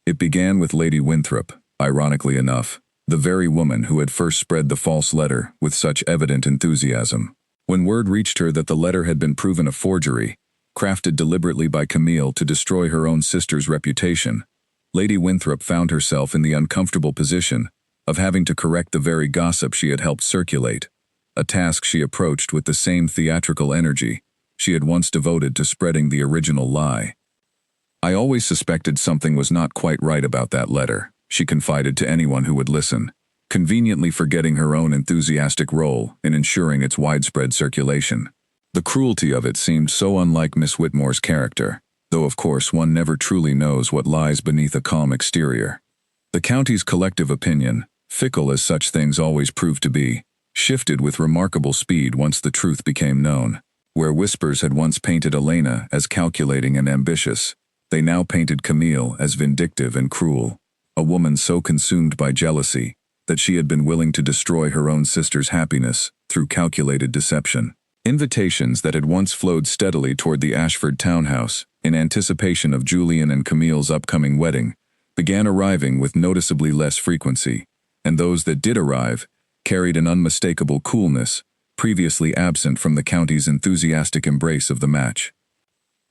It began with Lady Winthrop, ironically enough, the very woman who had first spread the false letter with such evident enthusiasm. When word reached her that the letter had been proven a forgery, crafted deliberately by Camille to destroy her own sister's reputation, Lady Winthrop found herself in the uncomfortable position of having to correct the very gossip she had helped circulate, a task she approached with the same theatrical energy she had once devoted to spreading the original lie. "I always suspected something was not quite right about that letter," she confided to anyone who would listen, conveniently forgetting her own enthusiastic role in ensuring its widespread circulation. The cruelty of it seemed so unlike Miss Whitmore's character, though of course one never truly knows what lies beneath a calm exterior. The county's collective opinion, fickle as such things always prove to be, shifted with remarkable speed once the truth became known. Where whispers had once painted Elena as calculating and ambitious, they now painted Camille as vindictive and cruel, a woman so consumed by jealousy that she had been willing to destroy her own sister's happiness through calculated deception. Invitations that had once flowed steadily toward the Ashford townhouse in anticipation of Julian and Camille's upcoming wedding began arriving with noticeably less frequency, and those that did arrive carried an unmistakable coolness previously absent from the county's enthusiastic embrace of the match.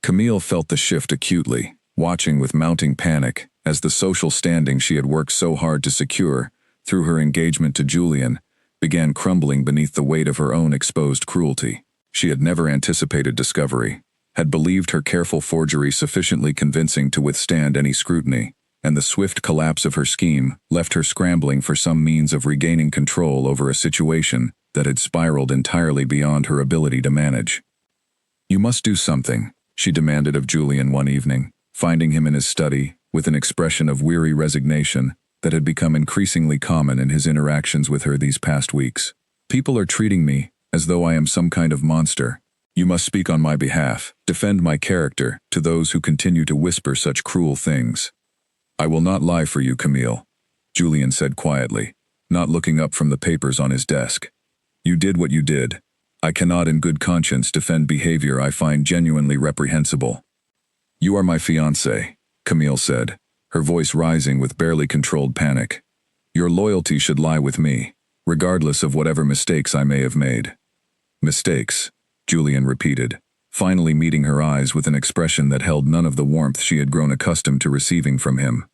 Camille felt the shift acutely, watching with mounting panic as the social standing she had worked so hard to secure through her engagement to Julian began crumbling beneath the weight of her own exposed cruelty. She had never anticipated discovery, had believed her careful forgery sufficiently convincing to withstand any scrutiny, and the swift collapse of her scheme left her scrambling for some means of regaining control over a situation that had spiraled entirely beyond her ability to manage. "You must do something," she demanded of Julian one evening, finding him in his study with an expression of weary resignation that had become increasingly common in his interactions with her these past weeks. "People are treating me as though I am some kind of monster. You must speak on my behalf, defend my character to those who continue to whisper such cruel things." "I will not lie for you, Camille," Julian said quietly, not looking up from the papers on his desk. "You did what you did. I cannot in good conscience defend behavior I find genuinely reprehensible." "You are my fiancé," Camille said, her voice rising with barely controlled panic. "Your loyalty should lie with me, regardless of whatever mistakes I may have made." "Mistakes," Julian repeated, finally meeting her eyes with an expression that held none of the warmth she had grown accustomed to receiving from him.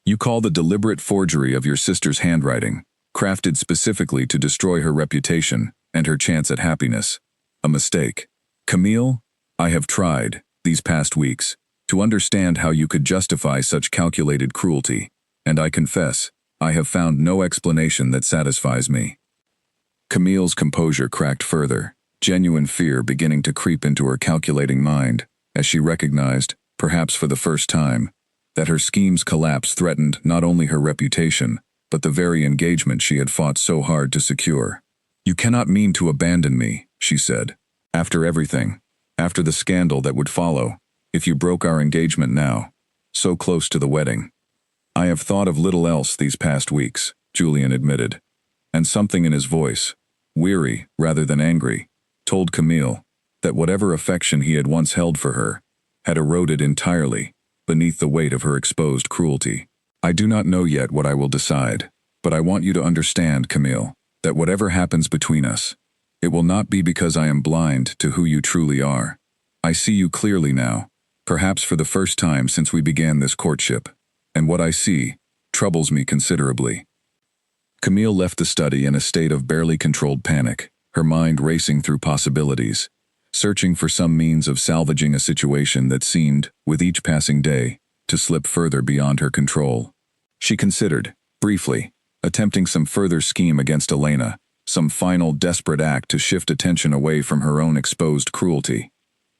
"You call the deliberate forgery of your sister's handwriting, crafted specifically to destroy her reputation and her chance at happiness, a mistake. Camille, I have tried, these past weeks, to understand how you could justify such calculated cruelty, and I confess, I have found no explanation that satisfies me." Camille's composure cracked further, genuine fear beginning to creep into her calculating mind, as she recognized, perhaps for the first time, that her scheme's collapse threatened not only her reputation, but the very engagement she had fought so hard to secure. "You cannot mean to abandon me," she said. "After everything, after the scandal that would follow, if you broke our engagement now, so close to the wedding." "I have thought of little else these past weeks," Julian admitted, and something in his voice, weary rather than angry, told Camille that whatever affection he had once held for her had eroded entirely beneath the weight of her exposed cruelty. I do not know yet what I will decide, but I want you to understand, Camille, that whatever happens between us, it will not be because I am blind to who you truly are. I see you clearly now, perhaps for the first time since we began this courtship, and what I see troubles me considerably. Camille left the study in a state of barely controlled panic, her mind racing through possibilities, searching for some means of salvaging a situation that seemed, with each passing day, to slip further beyond her control. She considered, briefly, attempting some further scheme against Elena, some final desperate act to shift attention away from her own exposed cruelty.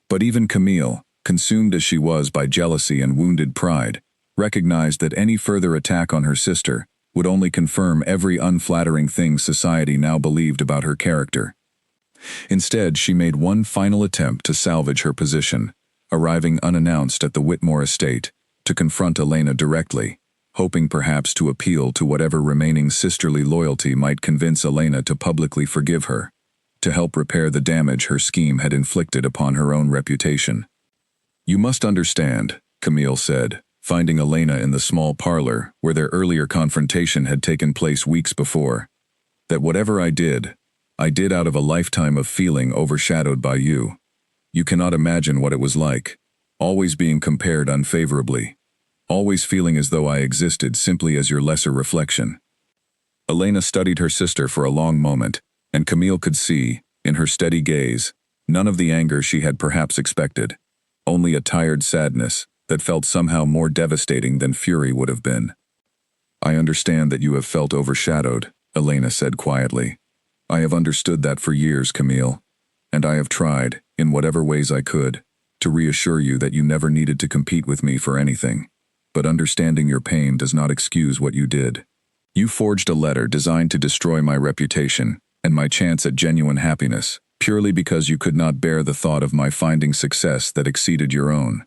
But even Camille, consumed as she was by jealousy and wounded pride, recognized that any further attack on her sister would only confirm every unflattering thing society now believed about her character. Instead, she made one final attempt to salvage her position, arriving unannounced at the Whitmore estate to confront Elena directly, hoping perhaps to appeal to whatever remaining sisterly loyalty might convince Elena to publicly forgive her, to help repair the damage her scheme had inflicted upon her own reputation. "You must understand," Camille said, finding Elena in the small parlor where their earlier confrontation had taken place weeks before, "that whatever I did out of a lifetime of feeling overshadowed by you. You cannot imagine what it was like, always being compared unfavorably, always feeling as though I existed simply as your lesser reflection." Elena studied her sister for a long moment, and Camille could see, in her steady gaze, none of the anger she had perhaps expected, only a tired sadness that felt somehow more devastating than fury would have been. "I understand that you have felt overshadowed," Elena said quietly. "I have understood that for years, Camille, and I have tried, in whatever ways I could, to reassure you that you never needed to compete with me for anything. But understanding your pain does not excuse what you did. You forged a letter designed to destroy my reputation and my chance at genuine happiness, purely because you could not bear the thought of my finding success that exceeded your own.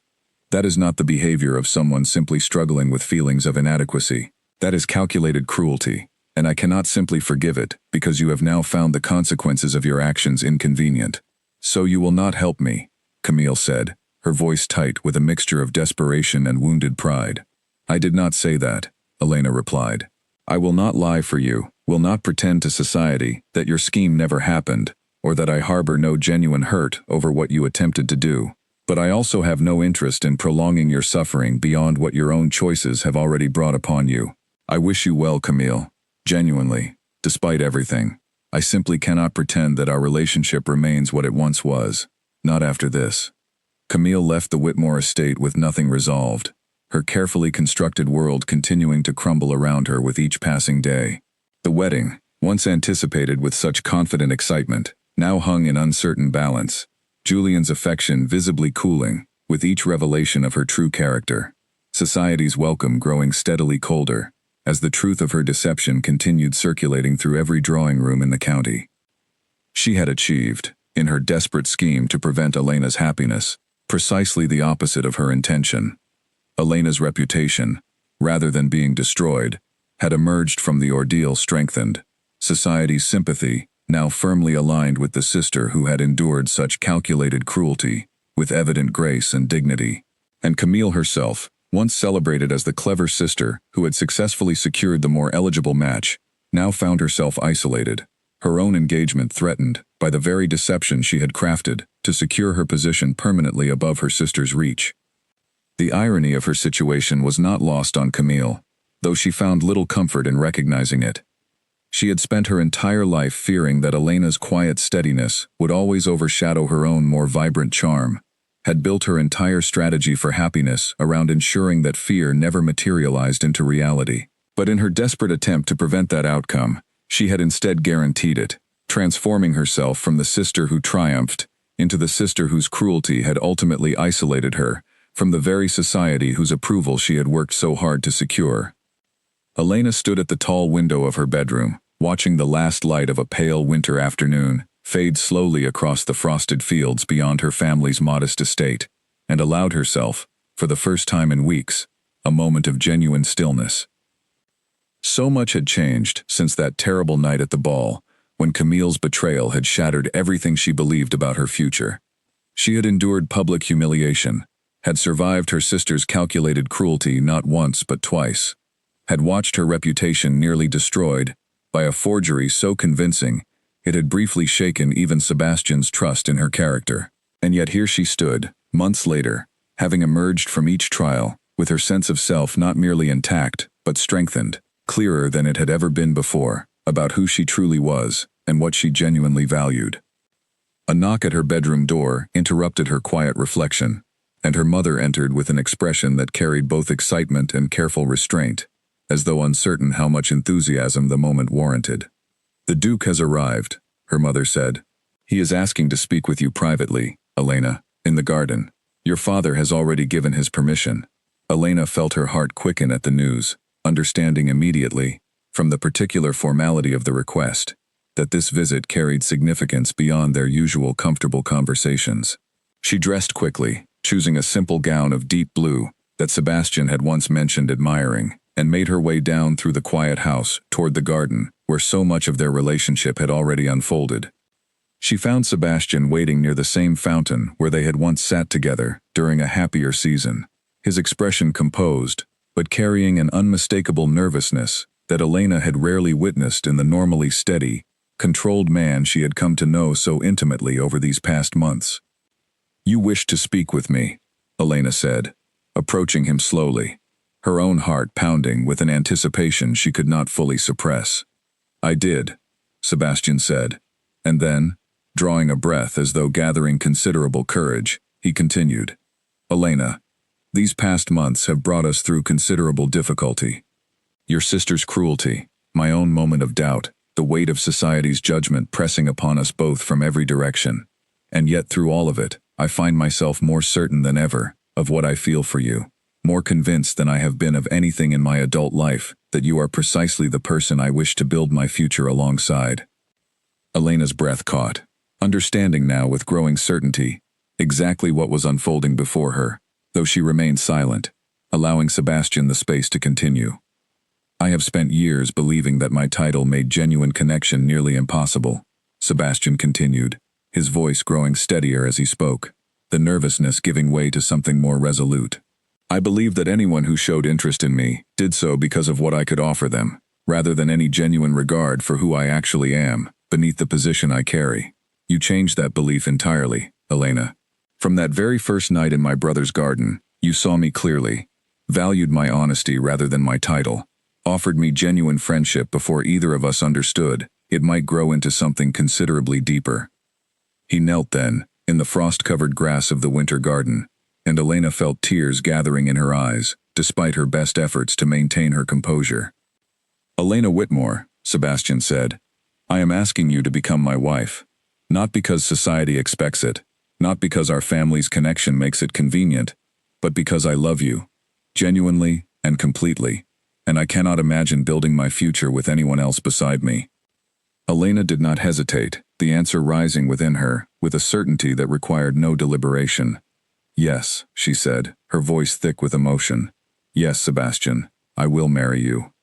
That is not the behavior of someone simply struggling with feelings of inadequacy. That is calculated cruelty, and I cannot simply forgive it because you have now found the consequences of your actions inconvenient. So you will not help me," Camille said, her voice tight with a mixture of desperation and wounded pride. "I did not say that," Elena replied. "I will not lie for you, will not pretend to society that your scheme never happened, or that I harbor no genuine hurt over what you attempted to do. But I also have no interest in prolonging your suffering beyond what your own choices have already brought upon you. I wish you well, Camille. Genuinely, despite everything. I simply cannot pretend that our relationship remains what it once was. Not after this." Camille left the Whitmore estate with nothing resolved, her carefully constructed world continuing to crumble around her with each passing day. The wedding, once anticipated with such confident excitement, now hung in uncertain balance, Julian's affection visibly cooling with each revelation of her true character, society's welcome growing steadily colder, as the truth of her deception continued circulating through every drawing room in the county. She had achieved, in her desperate scheme to prevent Elena's happiness, precisely the opposite of her intention. Elena's reputation, rather than being destroyed, had emerged from the ordeal strengthened, society's sympathy now firmly aligned with the sister who had endured such calculated cruelty, with evident grace and dignity. And Camille herself, once celebrated as the clever sister who had successfully secured the more eligible match, now found herself isolated, her own engagement threatened by the very deception she had crafted to secure her position permanently above her sister's reach. The irony of her situation was not lost on Camille, though she found little comfort in recognizing it. She had spent her entire life fearing that Elena's quiet steadiness would always overshadow her own more vibrant charm, had built her entire strategy for happiness around ensuring that fear never materialized into reality. But in her desperate attempt to prevent that outcome, she had instead guaranteed it, transforming herself from the sister who triumphed into the sister whose cruelty had ultimately isolated her from the very society whose approval she had worked so hard to secure. Elena stood at the tall window of her bedroom, watching the last light of a pale winter afternoon fade slowly across the frosted fields beyond her family's modest estate, and allowed herself, for the first time in weeks, a moment of genuine stillness. So much had changed since that terrible night at the ball, when Camille's betrayal had shattered everything she believed about her future. She had endured public humiliation, had survived her sister's calculated cruelty not once but twice, had watched her reputation nearly destroyed by a forgery so convincing it had briefly shaken even Sebastian's trust in her character. And yet here she stood, months later, having emerged from each trial, with her sense of self not merely intact, but strengthened, clearer than it had ever been before, about who she truly was and what she genuinely valued. A knock at her bedroom door interrupted her quiet reflection, and her mother entered with an expression that carried both excitement and careful restraint, as though uncertain how much enthusiasm the moment warranted. "The Duke has arrived," her mother said. "He is asking to speak with you privately, Elena, in the garden. Your father has already given his permission." Elena felt her heart quicken at the news, understanding immediately, from the particular formality of the request, that this visit carried significance beyond their usual comfortable conversations. She dressed quickly, choosing a simple gown of deep blue that Sebastian had once mentioned admiring, and made her way down through the quiet house toward the garden, where so much of their relationship had already unfolded. She found Sebastian waiting near the same fountain where they had once sat together during a happier season, his expression composed, but carrying an unmistakable nervousness that Elena had rarely witnessed in the normally steady, controlled man she had come to know so intimately over these past months. "You wished to speak with me," Elena said, approaching him slowly, her own heart pounding with an anticipation she could not fully suppress. "I did," Sebastian said, and then, drawing a breath as though gathering considerable courage, he continued, "Elena, these past months have brought us through considerable difficulty. Your sister's cruelty, my own moment of doubt, the weight of society's judgment pressing upon us both from every direction. And yet through all of it, I find myself more certain than ever of what I feel for you, more convinced than I have been of anything in my adult life that you are precisely the person I wish to build my future alongside." Elena's breath caught, understanding now with growing certainty exactly what was unfolding before her, though she remained silent, allowing Sebastian the space to continue. "I have spent years believing that my title made genuine connection nearly impossible," Sebastian continued, his voice growing steadier as he spoke, the nervousness giving way to something more resolute. "I believed that anyone who showed interest in me did so because of what I could offer them, rather than any genuine regard for who I actually am, beneath the position I carry. You changed that belief entirely, Elena. From that very first night in my brother's garden, you saw me clearly, valued my honesty rather than my title, offered me genuine friendship before either of us understood it might grow into something considerably deeper." He knelt then, in the frost-covered grass of the winter garden, and Elena felt tears gathering in her eyes, despite her best efforts to maintain her composure. "Elena Whitmore," Sebastian said, "I am asking you to become my wife. Not because society expects it, not because our family's connection makes it convenient, but because I love you, genuinely and completely, and I cannot imagine building my future with anyone else beside me." Elena did not hesitate, the answer rising within her with a certainty that required no deliberation. "Yes," she said, her voice thick with emotion. "Yes, Sebastian, I will marry you."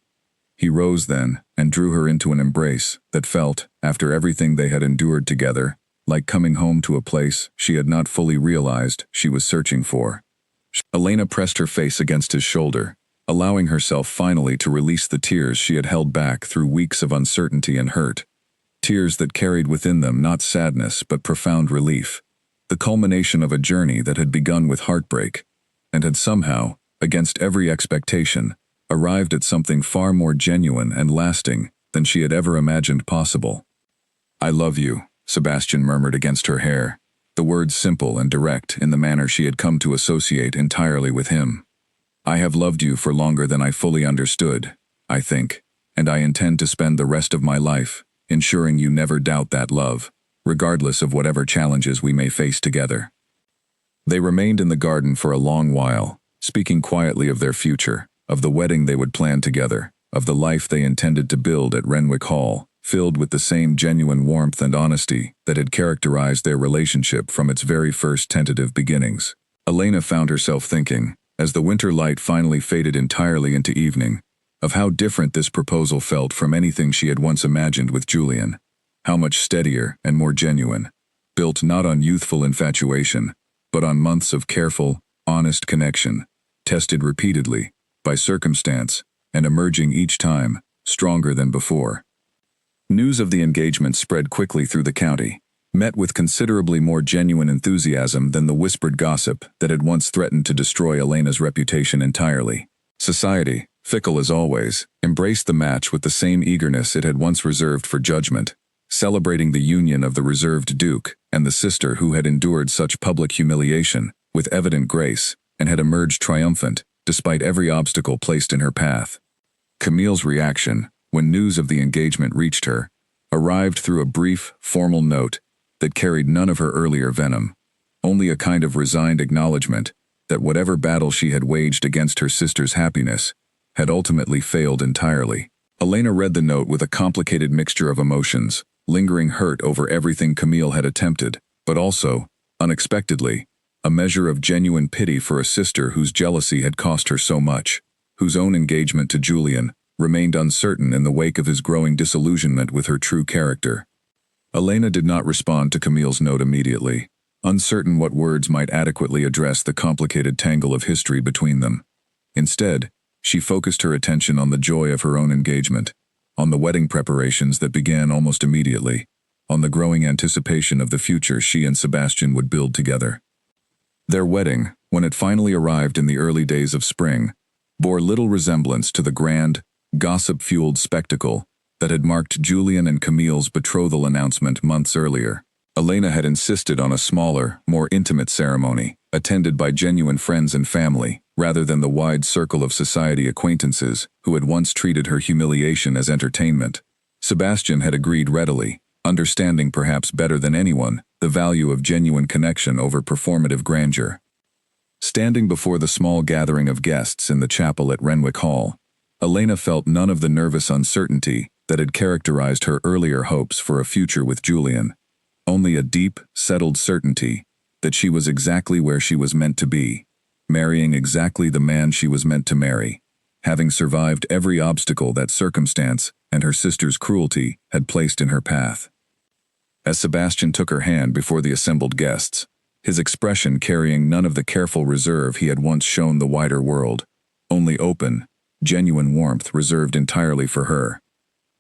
He rose then and drew her into an embrace that felt, after everything they had endured together, like coming home to a place she had not fully realized she was searching for. Elena pressed her face against his shoulder, allowing herself finally to release the tears she had held back through weeks of uncertainty and hurt. Tears that carried within them not sadness but profound relief, the culmination of a journey that had begun with heartbreak, and had somehow, against every expectation, arrived at something far more genuine and lasting than she had ever imagined possible. "I love you," Sebastian murmured against her hair, the words simple and direct in the manner she had come to associate entirely with him. "I have loved you for longer than I fully understood, I think, and I intend to spend the rest of my life ensuring you never doubt that love, regardless of whatever challenges we may face together." They remained in the garden for a long while, speaking quietly of their future, of the wedding they would plan together, of the life they intended to build at Renwick Hall, filled with the same genuine warmth and honesty that had characterized their relationship from its very first tentative beginnings. Elena found herself thinking, as the winter light finally faded entirely into evening, of how different this proposal felt from anything she had once imagined with Julian, how much steadier and more genuine, built not on youthful infatuation, but on months of careful, honest connection, tested repeatedly, by circumstance, and emerging each time, stronger than before. News of the engagement spread quickly through the county, met with considerably more genuine enthusiasm than the whispered gossip that had once threatened to destroy Elena's reputation entirely. Society, fickle as always, embraced the match with the same eagerness it had once reserved for judgment, celebrating the union of the reserved duke and the sister who had endured such public humiliation with evident grace and had emerged triumphant despite every obstacle placed in her path. Camille's reaction, when news of the engagement reached her, arrived through a brief, formal note that carried none of her earlier venom, only a kind of resigned acknowledgement that whatever battle she had waged against her sister's happiness had ultimately failed entirely. Elena read the note with a complicated mixture of emotions, lingering hurt over everything Camille had attempted, but also, unexpectedly, a measure of genuine pity for a sister whose jealousy had cost her so much, whose own engagement to Julian remained uncertain in the wake of his growing disillusionment with her true character. Elena did not respond to Camille's note immediately, uncertain what words might adequately address the complicated tangle of history between them. Instead, she focused her attention on the joy of her own engagement, on the wedding preparations that began almost immediately, on the growing anticipation of the future she and Sebastian would build together. Their wedding, when it finally arrived in the early days of spring, bore little resemblance to the grand, gossip-fueled spectacle that had marked Julian and Camille's betrothal announcement months earlier. Elena had insisted on a smaller, more intimate ceremony, attended by genuine friends and family, rather than the wide circle of society acquaintances who had once treated her humiliation as entertainment. Sebastian had agreed readily, understanding perhaps better than anyone the value of genuine connection over performative grandeur. Standing before the small gathering of guests in the chapel at Renwick Hall, Elena felt none of the nervous uncertainty that had characterized her earlier hopes for a future with Julian, only a deep, settled certainty that she was exactly where she was meant to be, marrying exactly the man she was meant to marry, having survived every obstacle that circumstance and her sister's cruelty had placed in her path. As Sebastian took her hand before the assembled guests, his expression carrying none of the careful reserve he had once shown the wider world, only open, genuine warmth reserved entirely for her,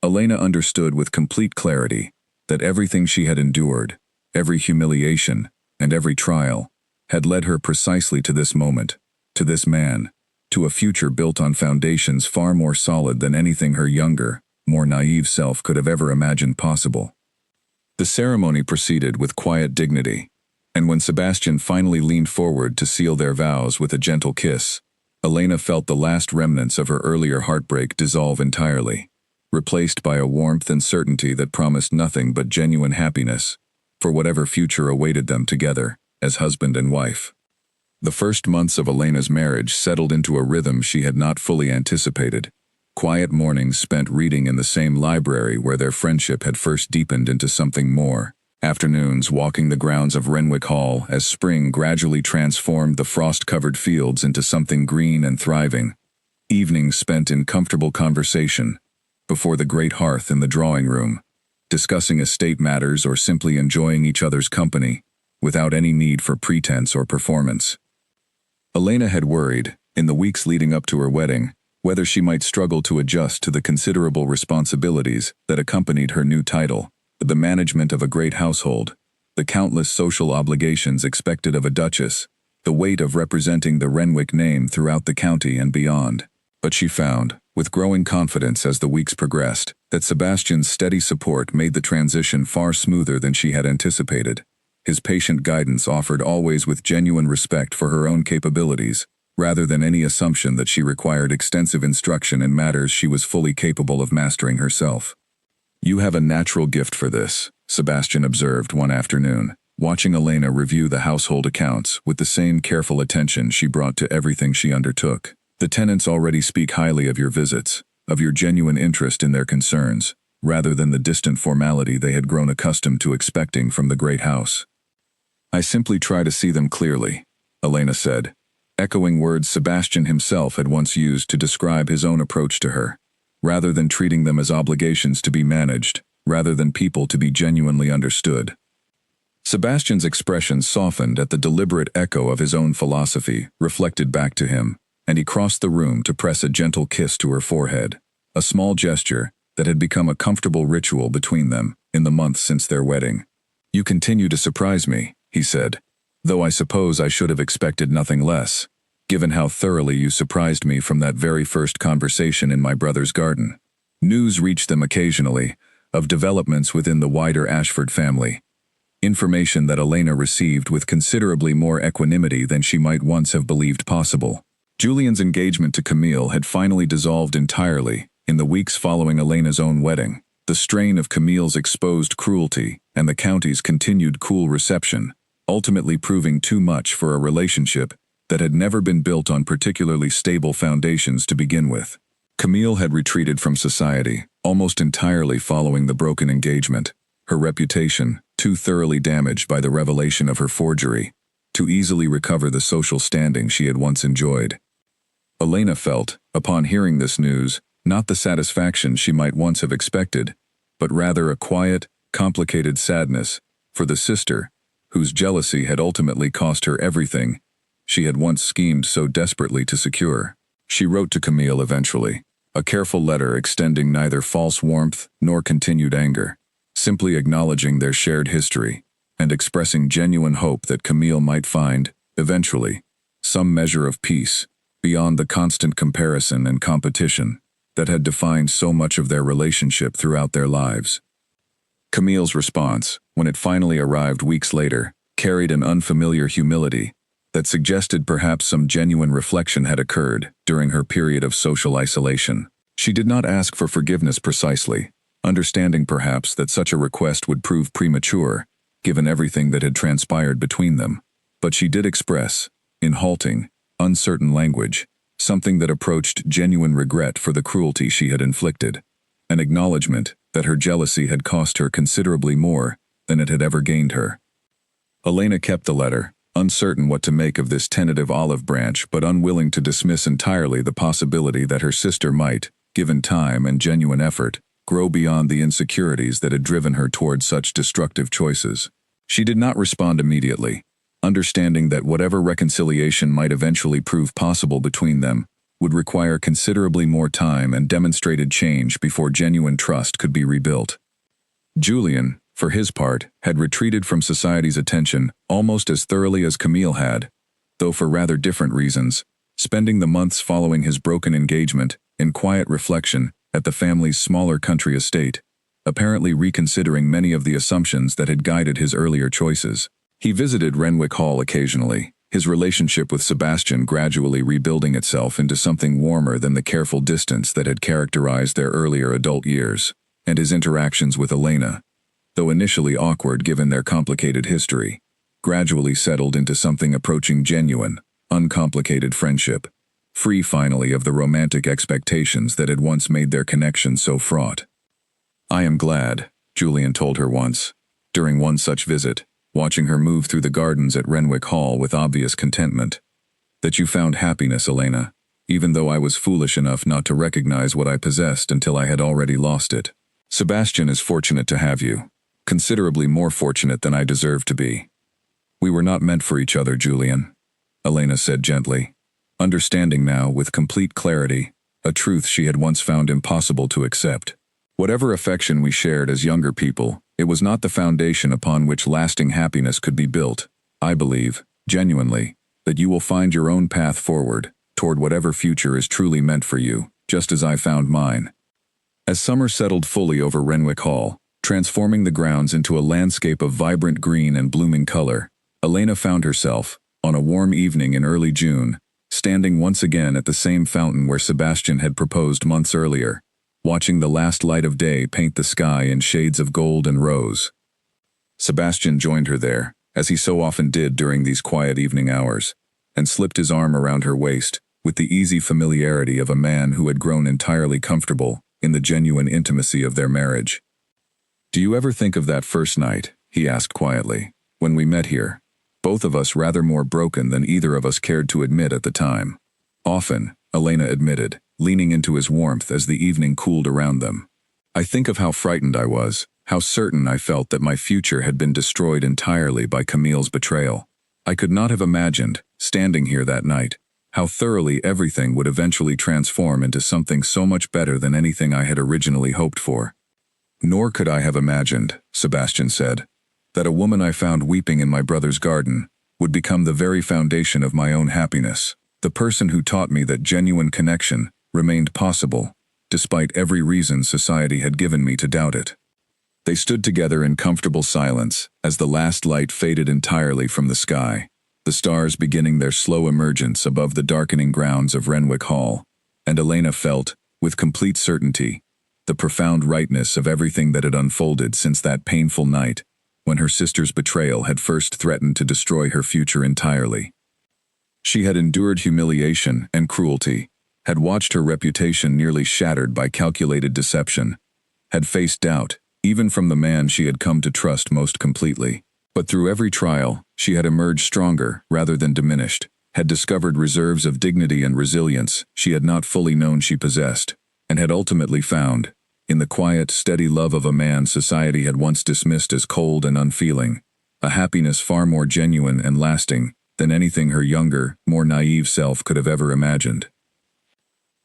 Elena understood with complete clarity that everything she had endured, every humiliation, and every trial, had led her precisely to this moment, to this man, to a future built on foundations far more solid than anything her younger, more naive self could have ever imagined possible. The ceremony proceeded with quiet dignity, and when Sebastian finally leaned forward to seal their vows with a gentle kiss, Elena felt the last remnants of her earlier heartbreak dissolve entirely, replaced by a warmth and certainty that promised nothing but genuine happiness for whatever future awaited them together as husband and wife. The first months of Elena's marriage settled into a rhythm she had not fully anticipated. Quiet mornings spent reading in the same library where their friendship had first deepened into something more. Afternoons walking the grounds of Renwick Hall as spring gradually transformed the frost-covered fields into something green and thriving. Evenings spent in comfortable conversation before the great hearth in the drawing room, discussing estate matters or simply enjoying each other's company, without any need for pretense or performance. Elena had worried, in the weeks leading up to her wedding, whether she might struggle to adjust to the considerable responsibilities that accompanied her new title, the management of a great household, the countless social obligations expected of a duchess, the weight of representing the Renwick name throughout the county and beyond. But she found, with growing confidence as the weeks progressed, that Sebastian's steady support made the transition far smoother than she had anticipated. His patient guidance offered always with genuine respect for her own capabilities, rather than any assumption that she required extensive instruction in matters she was fully capable of mastering herself. "You have a natural gift for this," Sebastian observed one afternoon, watching Elena review the household accounts with the same careful attention she brought to everything she undertook. "The tenants already speak highly of your visits, of your genuine interest in their concerns, rather than the distant formality they had grown accustomed to expecting from the great house." "I simply try to see them clearly," Elena said, echoing words Sebastian himself had once used to describe his own approach to her, rather than treating them as obligations to be managed, rather than people to be genuinely understood. Sebastian's expression softened at the deliberate echo of his own philosophy reflected back to him, and he crossed the room to press a gentle kiss to her forehead, a small gesture that had become a comfortable ritual between them in the months since their wedding. "You continue to surprise me," he said, "though I suppose I should have expected nothing less, given how thoroughly you surprised me from that very first conversation in my brother's garden." News reached them occasionally of developments within the wider Ashford family, information that Elena received with considerably more equanimity than she might once have believed possible. Julian's engagement to Camille had finally dissolved entirely in the weeks following Elena's own wedding. The strain of Camille's exposed cruelty and the county's continued cool reception ultimately proving too much for a relationship that had never been built on particularly stable foundations to begin with. Camille had retreated from society almost entirely following the broken engagement, her reputation too thoroughly damaged by the revelation of her forgery to easily recover the social standing she had once enjoyed. Elena felt, upon hearing this news, not the satisfaction she might once have expected, but rather a quiet, complicated sadness for the sister whose jealousy had ultimately cost her everything she had once schemed so desperately to secure. She wrote to Camille eventually, a careful letter extending neither false warmth nor continued anger, simply acknowledging their shared history and expressing genuine hope that Camille might find, eventually, some measure of peace beyond the constant comparison and competition that had defined so much of their relationship throughout their lives. Camille's response, when it finally arrived weeks later, carried an unfamiliar humility that suggested perhaps some genuine reflection had occurred during her period of social isolation. She did not ask for forgiveness precisely, understanding perhaps that such a request would prove premature, given everything that had transpired between them, but she did express, in halting, uncertain language, something that approached genuine regret for the cruelty she had inflicted, an acknowledgement that her jealousy had cost her considerably more than it had ever gained her. Elena kept the letter, uncertain what to make of this tentative olive branch but unwilling to dismiss entirely the possibility that her sister might, given time and genuine effort, grow beyond the insecurities that had driven her toward such destructive choices. She did not respond immediately, understanding that whatever reconciliation might eventually prove possible between them would require considerably more time and demonstrated change before genuine trust could be rebuilt. Julian, for his part, had retreated from society's attention almost as thoroughly as Camille had, though for rather different reasons, spending the months following his broken engagement in quiet reflection at the family's smaller country estate, apparently reconsidering many of the assumptions that had guided his earlier choices. He visited Renwick Hall occasionally, his relationship with Sebastian gradually rebuilding itself into something warmer than the careful distance that had characterized their earlier adult years, and his interactions with Elena, though initially awkward given their complicated history, gradually settled into something approaching genuine, uncomplicated friendship, free finally of the romantic expectations that had once made their connection so fraught. "I am glad," Julian told her once, during one such visit, watching her move through the gardens at Renwick Hall with obvious contentment, "that you found happiness, Elena, even though I was foolish enough not to recognize what I possessed until I had already lost it. Sebastian is fortunate to have you, considerably more fortunate than I deserve to be." "We were not meant for each other, Julian," Elena said gently, understanding now with complete clarity a truth she had once found impossible to accept. "Whatever affection we shared as younger people, it was not the foundation upon which lasting happiness could be built. I believe, genuinely, that you will find your own path forward toward whatever future is truly meant for you, just as I found mine." As summer settled fully over Renwick Hall, transforming the grounds into a landscape of vibrant green and blooming color, Elena found herself, on a warm evening in early June, standing once again at the same fountain where Sebastian had proposed months earlier, watching the last light of day paint the sky in shades of gold and rose. Sebastian joined her there, as he so often did during these quiet evening hours, and slipped his arm around her waist with the easy familiarity of a man who had grown entirely comfortable in the genuine intimacy of their marriage. "Do you ever think of that first night," he asked quietly, "when we met here, both of us rather more broken than either of us cared to admit at the time?" "Often," Elena admitted, leaning into his warmth as the evening cooled around them. "I think of how frightened I was, how certain I felt that my future had been destroyed entirely by Camille's betrayal. I could not have imagined, standing here that night, How thoroughly everything would eventually transform into something so much better than anything I had originally hoped for. Nor could I have imagined, Sebastian said, that a woman I found weeping in my brother's garden would become the very foundation of my own happiness, the person who taught me that genuine connection remained possible, despite every reason society had given me to doubt it. They stood together in comfortable silence as the last light faded entirely from the sky, the stars beginning their slow emergence above the darkening grounds of Renwick Hall, and Elena felt, with complete certainty, the profound rightness of everything that had unfolded since that painful night when her sister's betrayal had first threatened to destroy her future entirely. She had endured humiliation and cruelty, had watched her reputation nearly shattered by calculated deception, had faced doubt, even from the man she had come to trust most completely. But through every trial, she had emerged stronger rather than diminished, had discovered reserves of dignity and resilience she had not fully known she possessed, and had ultimately found, in the quiet, steady love of a man society had once dismissed as cold and unfeeling, a happiness far more genuine and lasting than anything her younger, more naive self could have ever imagined.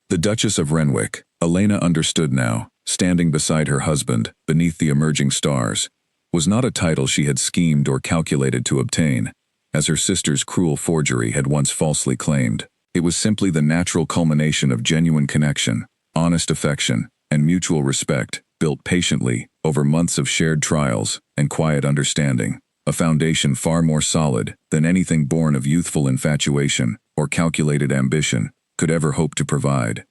The Duchess of Renwick, Elena understood now, standing beside her husband, beneath the emerging stars, was not a title she had schemed or calculated to obtain, as her sister's cruel forgery had once falsely claimed. It was simply the natural culmination of genuine connection, honest affection, and mutual respect, built patiently over months of shared trials and quiet understanding, a foundation far more solid than anything born of youthful infatuation or calculated ambition could ever hope to provide.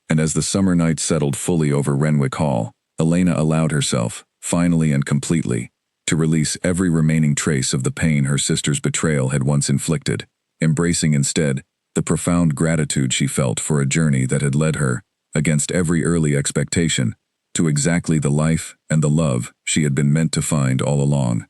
And as the summer night settled fully over Renwick Hall, Elena allowed herself, finally and completely, to release every remaining trace of the pain her sister's betrayal had once inflicted, embracing instead the profound gratitude she felt for a journey that had led her, against every early expectation, to exactly the life and the love she had been meant to find all along.